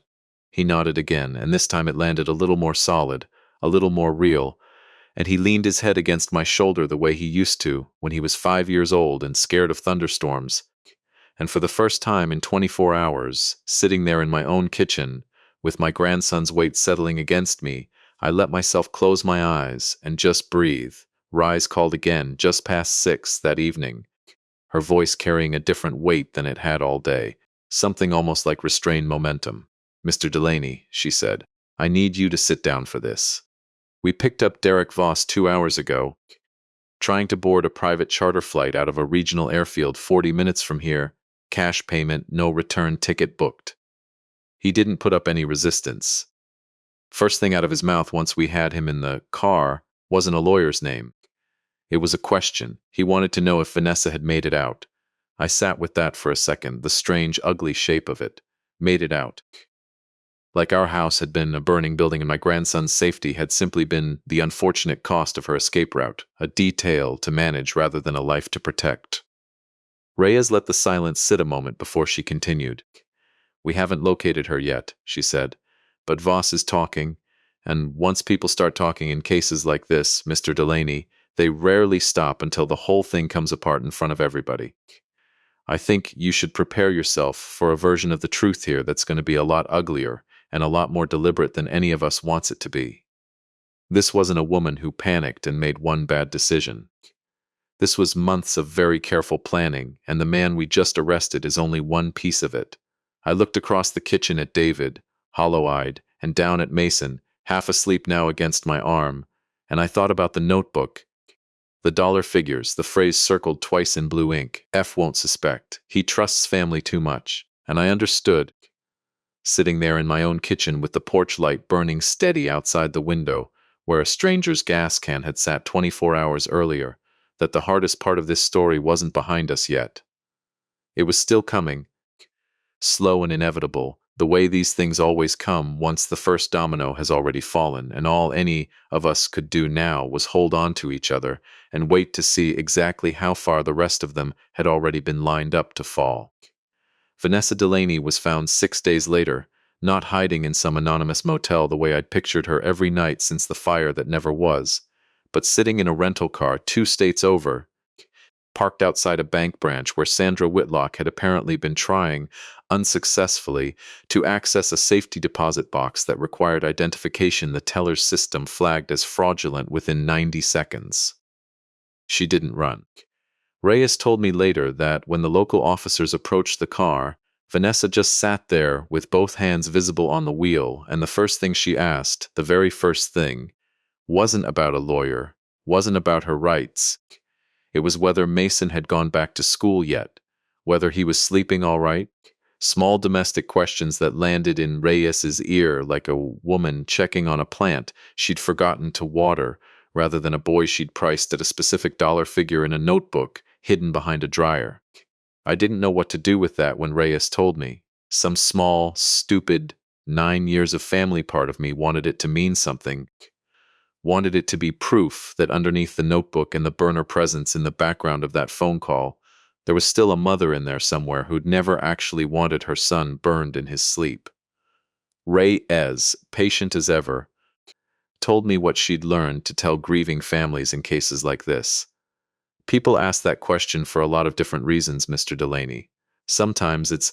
He nodded again, and this time it landed a little more solid, a little more real, and he leaned his head against my shoulder the way he used to when he was 5 years old and scared of thunderstorms. And for the first time in 24 hours, sitting there in my own kitchen, with my grandson's weight settling against me, I let myself close my eyes and just breathe. Rise called again, just past 6 that evening, her voice carrying a different weight than it had all day, something almost like restrained momentum. "Mr. Delaney," she said, "I need you to sit down for this. We picked up Derek Voss 2 hours ago, trying to board a private charter flight out of a regional airfield 40 minutes from here. Cash payment, no return ticket booked. He didn't put up any resistance. First thing out of his mouth once we had him in the car wasn't a lawyer's name. It was a question. He wanted to know if Vanessa had made it out. I sat with that for a second, the strange, ugly shape of it. Made it out. Like our house had been a burning building and my grandson's safety had simply been the unfortunate cost of her escape route, a detail to manage rather than a life to protect. Reyes let the silence sit a moment before she continued. "We haven't located her yet," she said, "but Voss is talking, and once people start talking in cases like this, Mr. Delaney, they rarely stop until the whole thing comes apart in front of everybody. I think you should prepare yourself for a version of the truth here that's going to be a lot uglier and a lot more deliberate than any of us wants it to be. This wasn't a woman who panicked and made one bad decision. This was months of very careful planning, and the man we just arrested is only one piece of it." I looked across the kitchen at David, hollow-eyed, and down at Mason, half asleep now against my arm, and I thought about the notebook. The dollar figures, the phrase circled twice in blue ink. F won't suspect. He trusts family too much. And I understood, sitting there in my own kitchen with the porch light burning steady outside the window, where a stranger's gas can had sat 24 hours earlier, that the hardest part of this story wasn't behind us yet. It was still coming, slow and inevitable, the way these things always come once the first domino has already fallen, and all any of us could do now was hold on to each other and wait to see exactly how far the rest of them had already been lined up to fall. Vanessa Delaney was found 6 days later, not hiding in some anonymous motel the way I'd pictured her every night since the fire that never was, but sitting in a rental car 2 states over, parked outside a bank branch where Sandra Whitlock had apparently been trying, unsuccessfully, to access a safety deposit box that required identification the teller's system flagged as fraudulent within 90 seconds. She didn't run. Reyes told me later that when the local officers approached the car, Vanessa just sat there with both hands visible on the wheel, and the first thing she asked, the very first thing, wasn't about a lawyer, wasn't about her rights. It was whether Mason had gone back to school yet, whether he was sleeping all right. Small domestic questions that landed in Reyes's ear like a woman checking on a plant she'd forgotten to water, rather than a boy she'd priced at a specific dollar figure in a notebook hidden behind a dryer. I didn't know what to do with that when Reyes told me. Some small, stupid, 9 years of family part of me wanted it to mean something, wanted it to be proof that underneath the notebook and the burner presence in the background of that phone call, there was still a mother in there somewhere who'd never actually wanted her son burned in his sleep. Reyes, patient as ever, told me what she'd learned to tell grieving families in cases like this. People ask that question for a lot of different reasons, Mr. Delaney. Sometimes it's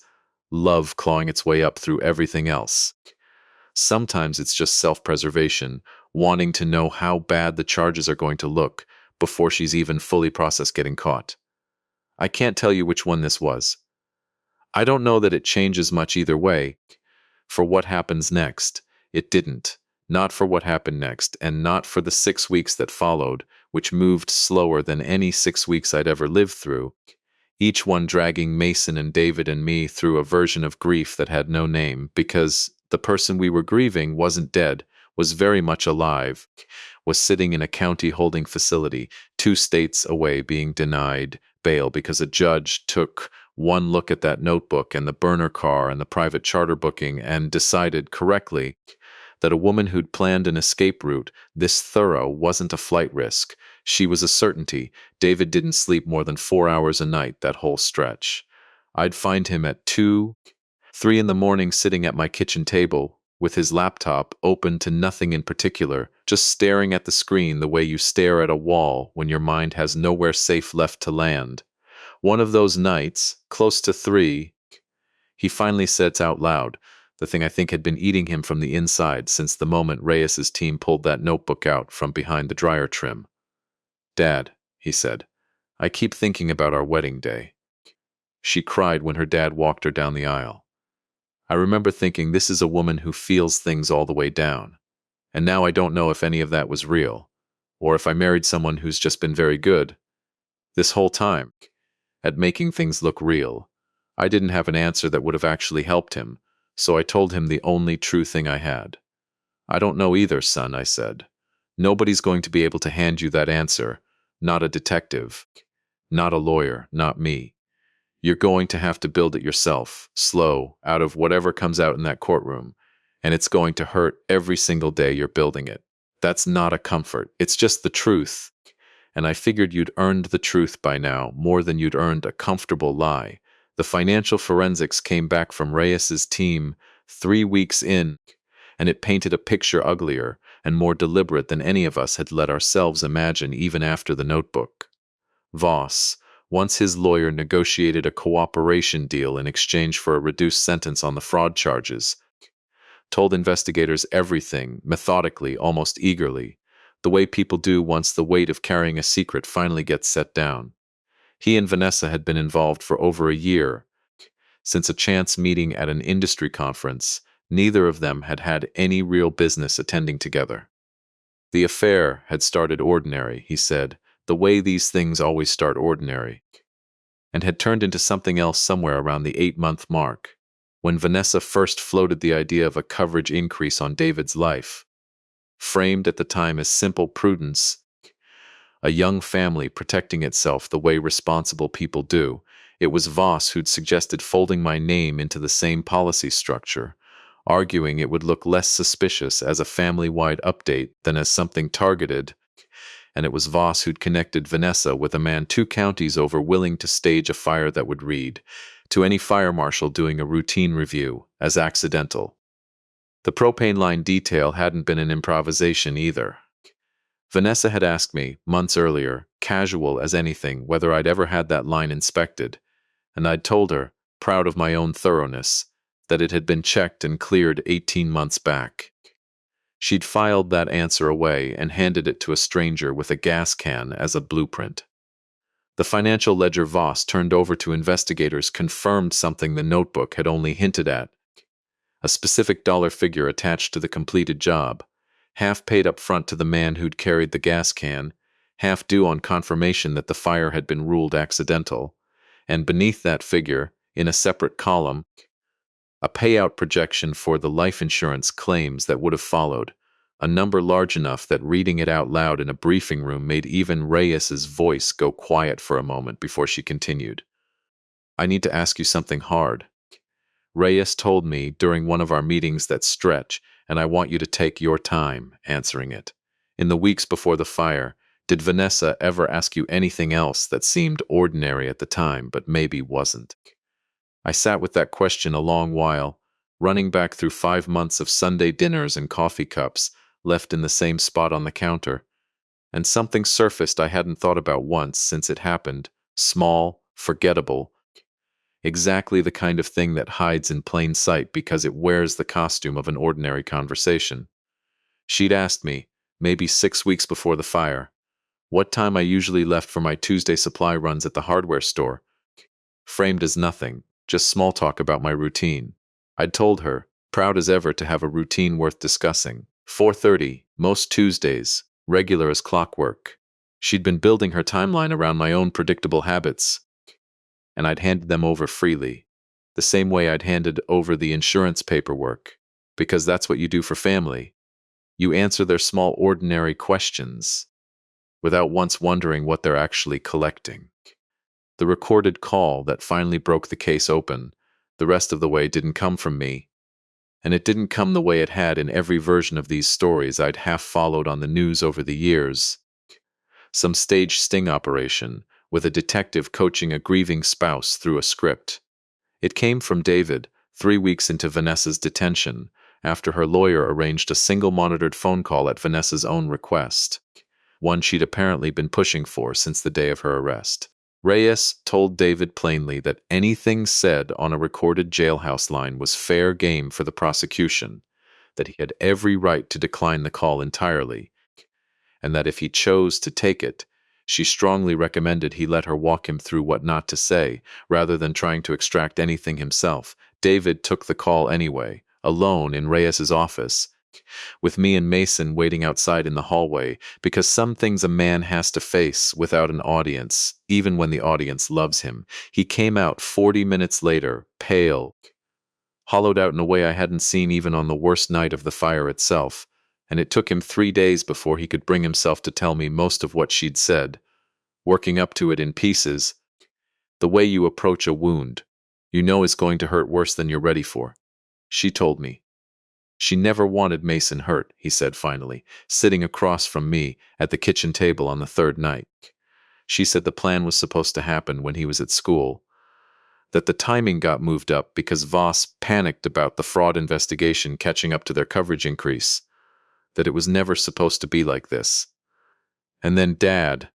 love clawing its way up through everything else. Sometimes it's just self-preservation, wanting to know how bad the charges are going to look before she's even fully processed getting caught. I can't tell you which one this was. I don't know that it changes much either way. For what happens next, it didn't. Not for what happened next, and not for the 6 weeks that followed, which moved slower than any 6 weeks I'd ever lived through, each one dragging Mason and David and me through a version of grief that had no name, because the person we were grieving wasn't dead, was very much alive, was sitting in a county holding facility, 2 states away being denied bail because a judge took one look at that notebook and the burner car and the private charter booking and decided correctly that a woman who'd planned an escape route this thorough wasn't a flight risk. She was a certainty. David didn't sleep more than 4 hours a night that whole stretch. I'd find him at 2, 3 in the morning sitting at my kitchen table with his laptop open to nothing in particular, just staring at the screen the way you stare at a wall when your mind has nowhere safe left to land. One of those nights, close to 3, he finally says out loud, the thing I think had been eating him from the inside since the moment Reyes's team pulled that notebook out from behind the dryer trim. "Dad," he said, "I keep thinking about our wedding day." She cried when her dad walked her down the aisle. I remember thinking, this is a woman who feels things all the way down. And now I don't know if any of that was real, or if I married someone who's just been very good this whole time at making things look real. I didn't have an answer that would have actually helped him, so I told him the only true thing I had. "I don't know either, son," I said. "Nobody's going to be able to hand you that answer. Not a detective. Not a lawyer. Not me. You're going to have to build it yourself, slow, out of whatever comes out in that courtroom, and it's going to hurt every single day you're building it. That's not a comfort. It's just the truth. And I figured you'd earned the truth by now, more than you'd earned a comfortable lie." The financial forensics came back from Reyes's team 3 weeks in, and it painted a picture uglier and more deliberate than any of us had let ourselves imagine even after the notebook. Voss, once his lawyer negotiated a cooperation deal in exchange for a reduced sentence on the fraud charges, told investigators everything, methodically, almost eagerly, the way people do once the weight of carrying a secret finally gets set down. He and Vanessa had been involved for over a year. Since a chance meeting at an industry conference, neither of them had had any real business attending together. The affair had started ordinary, he said, the way these things always start ordinary, and had turned into something else somewhere around the 8-month mark, when Vanessa first floated the idea of a coverage increase on David's life. Framed at the time as simple prudence, a young family protecting itself the way responsible people do, it was Voss who'd suggested folding my name into the same policy structure, arguing it would look less suspicious as a family-wide update than as something targeted, and it was Voss who'd connected Vanessa with a man 2 counties over willing to stage a fire that would read, to any fire marshal doing a routine review, as accidental. The propane line detail hadn't been an improvisation either. Vanessa had asked me, months earlier, casual as anything, whether I'd ever had that line inspected, and I'd told her, proud of my own thoroughness, that it had been checked and cleared 18 months back. She'd filed that answer away and handed it to a stranger with a gas can as a blueprint. The financial ledger Voss turned over to investigators confirmed something the notebook had only hinted at, a specific dollar figure attached to the completed job, half paid up front to the man who'd carried the gas can, half due on confirmation that the fire had been ruled accidental, and beneath that figure, in a separate column, a payout projection for the life insurance claims that would have followed, a number large enough that reading it out loud in a briefing room made even Reyes's voice go quiet for a moment before she continued. "I need to ask you something hard. Reyes told me during one of our meetings that stretch, and I want you to take your time answering it. In the weeks before the fire, did Vanessa ever ask you anything else that seemed ordinary at the time but maybe wasn't?" I sat with that question a long while, running back through 5 months of Sunday dinners and coffee cups left in the same spot on the counter, and something surfaced I hadn't thought about once since it happened, small, forgettable, exactly the kind of thing that hides in plain sight because it wears the costume of an ordinary conversation. She'd asked me, maybe 6 weeks before the fire, what time I usually left for my Tuesday supply runs at the hardware store, framed as nothing, just small talk about my routine. I'd told her, proud as ever to have a routine worth discussing. 4:30, most Tuesdays, regular as clockwork. She'd been building her timeline around my own predictable habits, and I'd handed them over freely, the same way I'd handed over the insurance paperwork, because that's what you do for family. You answer their small ordinary questions without once wondering what they're actually collecting. The recorded call that finally broke the case open. The rest of the way didn't come from me. And it didn't come the way it had in every version of these stories I'd half followed on the news over the years. Some stage sting operation, with a detective coaching a grieving spouse through a script. It came from David, 3 weeks into Vanessa's detention, after her lawyer arranged a single monitored phone call at Vanessa's own request, one she'd apparently been pushing for since the day of her arrest. Reyes told David plainly that anything said on a recorded jailhouse line was fair game for the prosecution, that he had every right to decline the call entirely, and that if he chose to take it, she strongly recommended he let her walk him through what not to say, rather than trying to extract anything himself. David took the call anyway, alone in Reyes's office, with me and Mason waiting outside in the hallway, because some things a man has to face without an audience, even when the audience loves him. He came out 40 minutes later, pale, hollowed out in a way I hadn't seen even on the worst night of the fire itself, and it took him 3 days before he could bring himself to tell me most of what she'd said, working up to it in pieces. The way you approach a wound, you know is going to hurt worse than you're ready for. She told me. She never wanted Mason hurt, he said finally, sitting across from me at the kitchen table on the third night. She said the plan was supposed to happen when he was at school, that the timing got moved up because Voss panicked about the fraud investigation catching up to their coverage increase, that it was never supposed to be like this. And then Dad,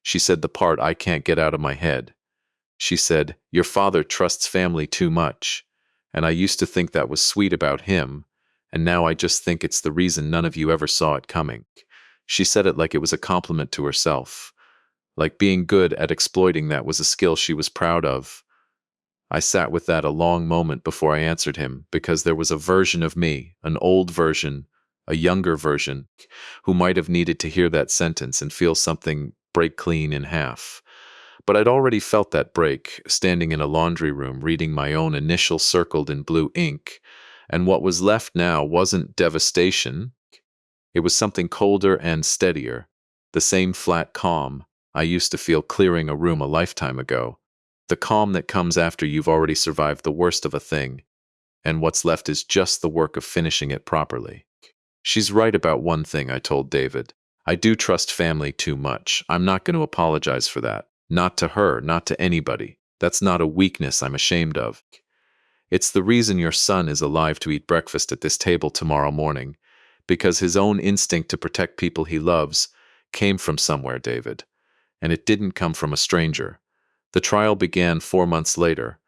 she said the part I can't get out of my head. She said, your father trusts family too much, and I used to think that was sweet about him, and now I just think it's the reason none of you ever saw it coming. She said it like it was a compliment to herself, like being good at exploiting that was a skill she was proud of. I sat with that a long moment before I answered him, because there was a version of me, an old version, a younger version, who might have needed to hear that sentence and feel something break clean in half. But I'd already felt that break, standing in a laundry room reading my own initial circled in blue ink, and what was left now wasn't devastation. It was something colder and steadier, the same flat calm I used to feel clearing a room a lifetime ago, the calm that comes after you've already survived the worst of a thing, and what's left is just the work of finishing it properly. She's right about one thing, I told David. I do trust family too much. I'm not going to apologize for that. Not to her, not to anybody. That's not a weakness I'm ashamed of. It's the reason your son is alive to eat breakfast at this table tomorrow morning, because his own instinct to protect people he loves came from somewhere, David, and it didn't come from a stranger. The trial began 4 months later,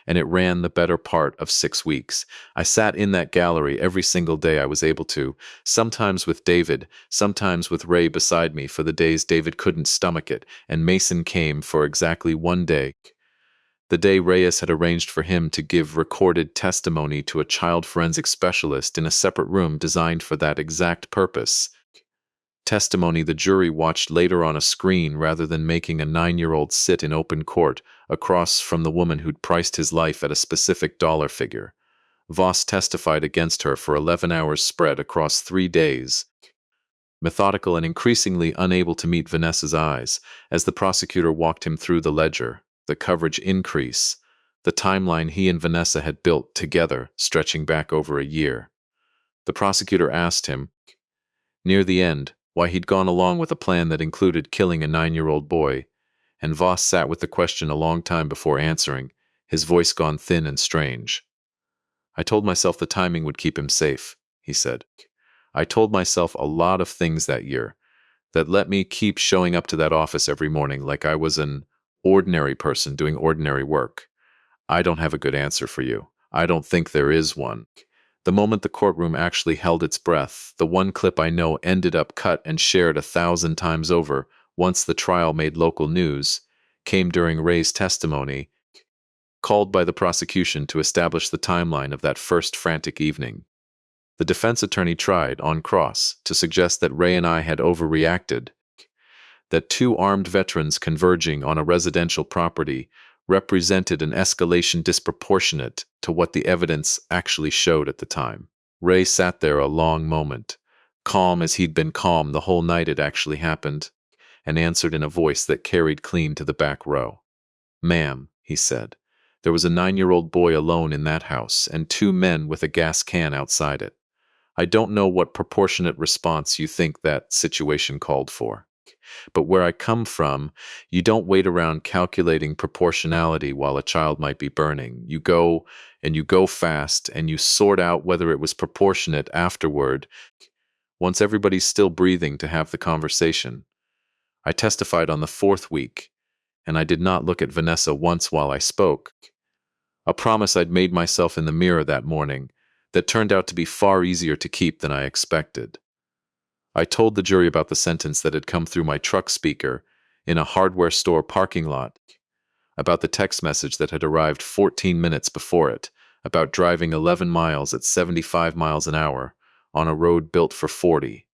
and it ran the better part of 6 weeks. I sat in that gallery every single day I was able to, sometimes with David, sometimes with Ray beside me for the days David couldn't stomach it, and Mason came for exactly 1 day. The day Reyes had arranged for him to give recorded testimony to a child forensic specialist in a separate room designed for that exact purpose. Testimony the jury watched later on a screen rather than making a 9-year-old sit in open court across from the woman who'd priced his life at a specific dollar figure. Voss testified against her for 11 hours spread across 3 days, methodical and increasingly unable to meet Vanessa's eyes as the prosecutor walked him through the ledger, the coverage increase, the timeline he and Vanessa had built together stretching back over a year. The prosecutor asked him, near the end, why he'd gone along with a plan that included killing a 9-year-old boy, and Voss sat with the question a long time before answering, his voice gone thin and strange. I told myself the timing would keep him safe, he said. I told myself a lot of things that year that let me keep showing up to that office every morning like I was an ordinary person doing ordinary work. I don't have a good answer for you. I don't think there is one. The moment the courtroom actually held its breath, the one clip I know ended up cut and shared 1,000 times over once the trial made local news, came during Ray's testimony, called by the prosecution to establish the timeline of that first frantic evening. The defense attorney tried, on cross, to suggest that Ray and I had overreacted, that 2 armed veterans converging on a residential property represented an escalation disproportionate to what the evidence actually showed at the time. Ray sat there a long moment, calm as he'd been calm the whole night it actually happened, and answered in a voice that carried clean to the back row. Ma'am, he said, there was a 9-year-old boy alone in that house and 2 men with a gas can outside it. I don't know what proportionate response you think that situation called for. But where I come from, you don't wait around calculating proportionality while a child might be burning. You go and you go fast and you sort out whether it was proportionate afterward, once everybody's still breathing to have the conversation. I testified on the 4th week, and I did not look at Vanessa once while I spoke. A promise I'd made myself in the mirror that morning that turned out to be far easier to keep than I expected. I told the jury about the sentence that had come through my truck speaker in a hardware store parking lot, about the text message that had arrived 14 minutes before it, about driving 11 miles at 75 miles an hour on a road built for 40.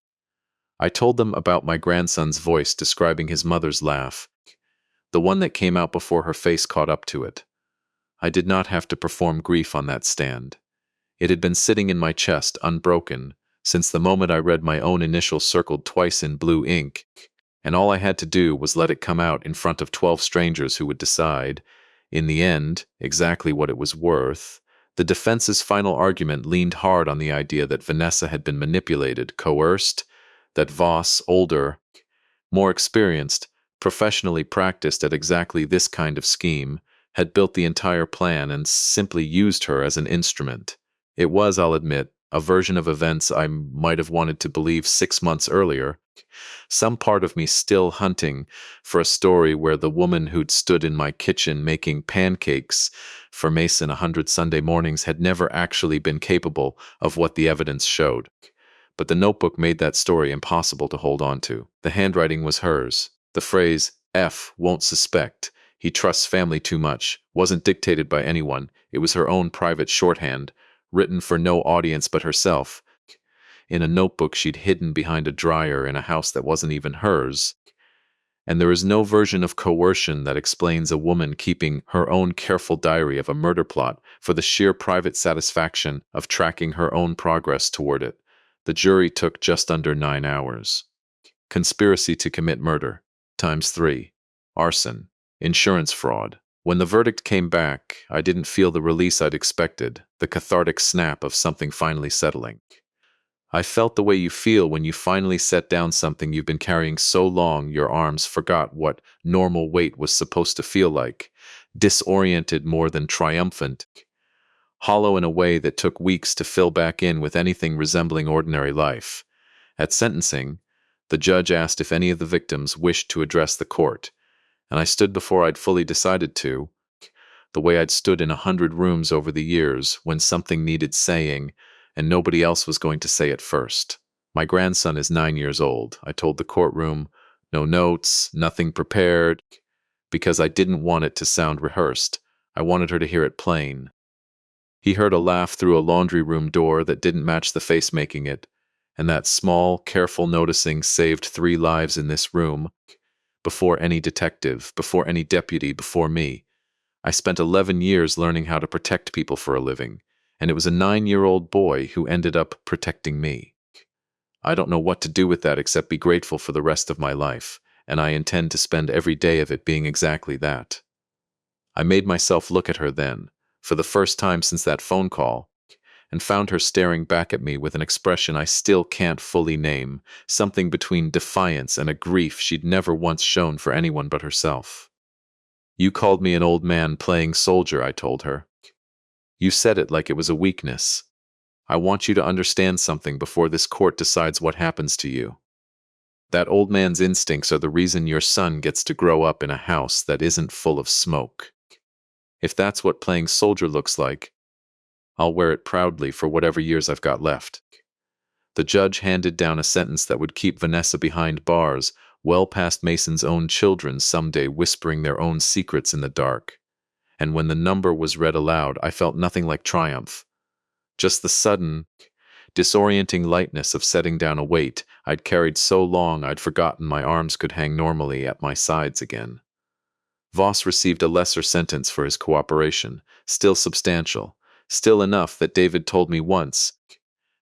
I told them about my grandson's voice describing his mother's laugh, the one that came out before her face caught up to it. I did not have to perform grief on that stand. It had been sitting in my chest, unbroken, since the moment I read my own initials circled twice in blue ink, and all I had to do was let it come out in front of 12 strangers who would decide, in the end, exactly what it was worth. The defense's final argument leaned hard on the idea that Vanessa had been manipulated, coerced, that Voss, older, more experienced, professionally practiced at exactly this kind of scheme, had built the entire plan and simply used her as an instrument. It was, I'll admit, a version of events I might have wanted to believe 6 months earlier, some part of me still hunting for a story where the woman who'd stood in my kitchen making pancakes for Mason 100 Sunday mornings had never actually been capable of what the evidence showed. But the notebook made that story impossible to hold on to. The handwriting was hers. The phrase, F won't suspect, he trusts family too much, wasn't dictated by anyone. It was her own private shorthand, written for no audience but herself, in a notebook she'd hidden behind a dryer in a house that wasn't even hers. And there is no version of coercion that explains a woman keeping her own careful diary of a murder plot for the sheer private satisfaction of tracking her own progress toward it. The jury took just under 9 hours. Conspiracy to commit murder, times 3. Arson, insurance fraud. When the verdict came back, I didn't feel the release I'd expected, the cathartic snap of something finally settling. I felt the way you feel when you finally set down something you've been carrying so long your arms forgot what normal weight was supposed to feel like, disoriented more than triumphant, hollow in a way that took weeks to fill back in with anything resembling ordinary life. At sentencing, the judge asked if any of the victims wished to address the court, and I stood before I'd fully decided to, the way I'd stood in 100 rooms over the years when something needed saying, and nobody else was going to say it first. My grandson is 9 years old. I told the courtroom, no notes, nothing prepared, because I didn't want it to sound rehearsed. I wanted her to hear it plain. He heard a laugh through a laundry room door that didn't match the face making it, and that small, careful noticing saved 3 lives in this room, before any detective, before any deputy, before me. I spent 11 years learning how to protect people for a living, and it was a 9-year-old boy who ended up protecting me. I don't know what to do with that except be grateful for the rest of my life, and I intend to spend every day of it being exactly that. I made myself look at her then, for the first time since that phone call, and found her staring back at me with an expression I still can't fully name, something between defiance and a grief she'd never once shown for anyone but herself. You called me an old man playing soldier, I told her. You said it like it was a weakness. I want you to understand something before this court decides what happens to you. That old man's instincts are the reason your son gets to grow up in a house that isn't full of smoke. If that's what playing soldier looks like, I'll wear it proudly for whatever years I've got left. The judge handed down a sentence that would keep Vanessa behind bars, well past Mason's own children someday whispering their own secrets in the dark. And when the number was read aloud, I felt nothing like triumph. Just the sudden, disorienting lightness of setting down a weight I'd carried so long I'd forgotten my arms could hang normally at my sides again. Voss received a lesser sentence for his cooperation, still substantial, still enough that David told me once,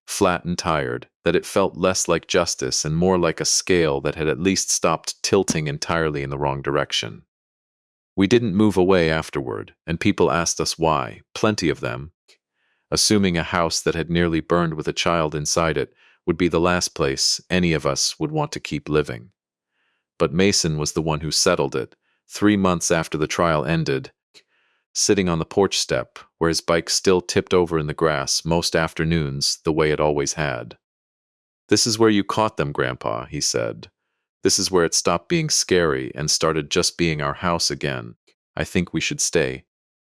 flat and tired, that it felt less like justice and more like a scale that had at least stopped tilting entirely in the wrong direction. We didn't move away afterward, and people asked us why, plenty of them, assuming a house that had nearly burned with a child inside it would be the last place any of us would want to keep living. But Mason was the one who settled it, 3 months after the trial ended, sitting on the porch step where his bike still tipped over in the grass most afternoons the way it always had. "This is where you caught them, Grandpa," he said. "This is where it stopped being scary and started just being our house again. I think we should stay."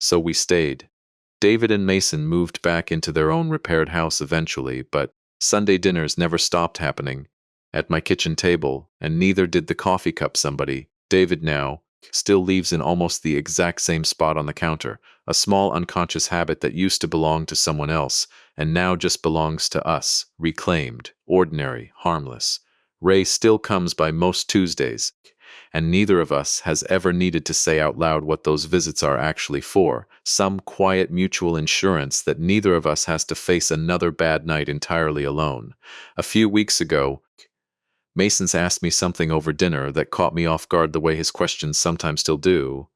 So we stayed. David and Mason moved back into their own repaired house eventually, but Sunday dinners never stopped happening at my kitchen table, and neither did the coffee cup somebody, David now, still leaves in almost the exact same spot on the counter, a small unconscious habit that used to belong to someone else, and now just belongs to us, reclaimed, ordinary, harmless. Ray still comes by most Tuesdays, and neither of us has ever needed to say out loud what those visits are actually for, some quiet mutual insurance that neither of us has to face another bad night entirely alone. A few weeks ago, Mason's asked me something over dinner that caught me off guard the way his questions sometimes still do.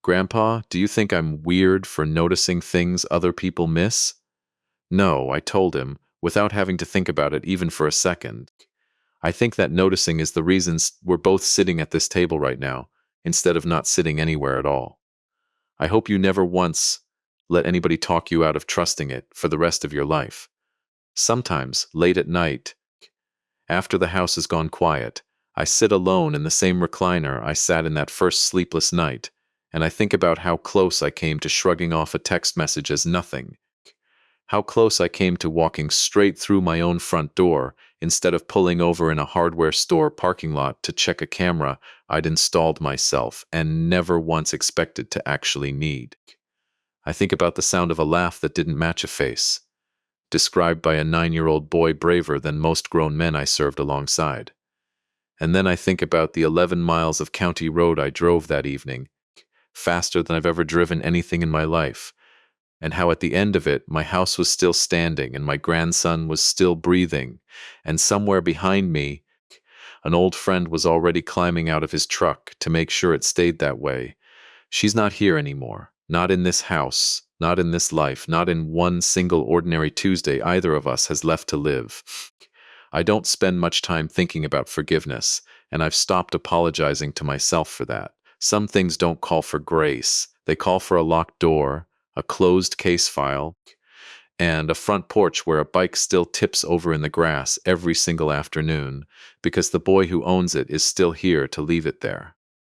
"Grandpa, do you think I'm weird for noticing things other people miss?" "No," I told him, without having to think about it even for a second. "I think that noticing is the reason we're both sitting at this table right now, instead of not sitting anywhere at all. I hope you never once let anybody talk you out of trusting it for the rest of your life. Sometimes, late at night, after the house has gone quiet, I sit alone in the same recliner I sat in that first sleepless night, and I think about how close I came to shrugging off a text message as nothing, how close I came to walking straight through my own front door instead of pulling over in a hardware store parking lot to check a camera I'd installed myself and never once expected to actually need. I think about the sound of a laugh that didn't match a face, described by a 9-year-old boy braver than most grown men I served alongside. And then I think about the 11 miles of county road I drove that evening, faster than I've ever driven anything in my life, and how at the end of it my house was still standing and my grandson was still breathing, and somewhere behind me an old friend was already climbing out of his truck to make sure it stayed that way. She's not here anymore, not in this house, not in this life, not in one single ordinary Tuesday either of us has left to live. I don't spend much time thinking about forgiveness, and I've stopped apologizing to myself for that. Some things don't call for grace. They call for a locked door, a closed case file, and a front porch where a bike still tips over in the grass every single afternoon, because the boy who owns it is still here to leave it there.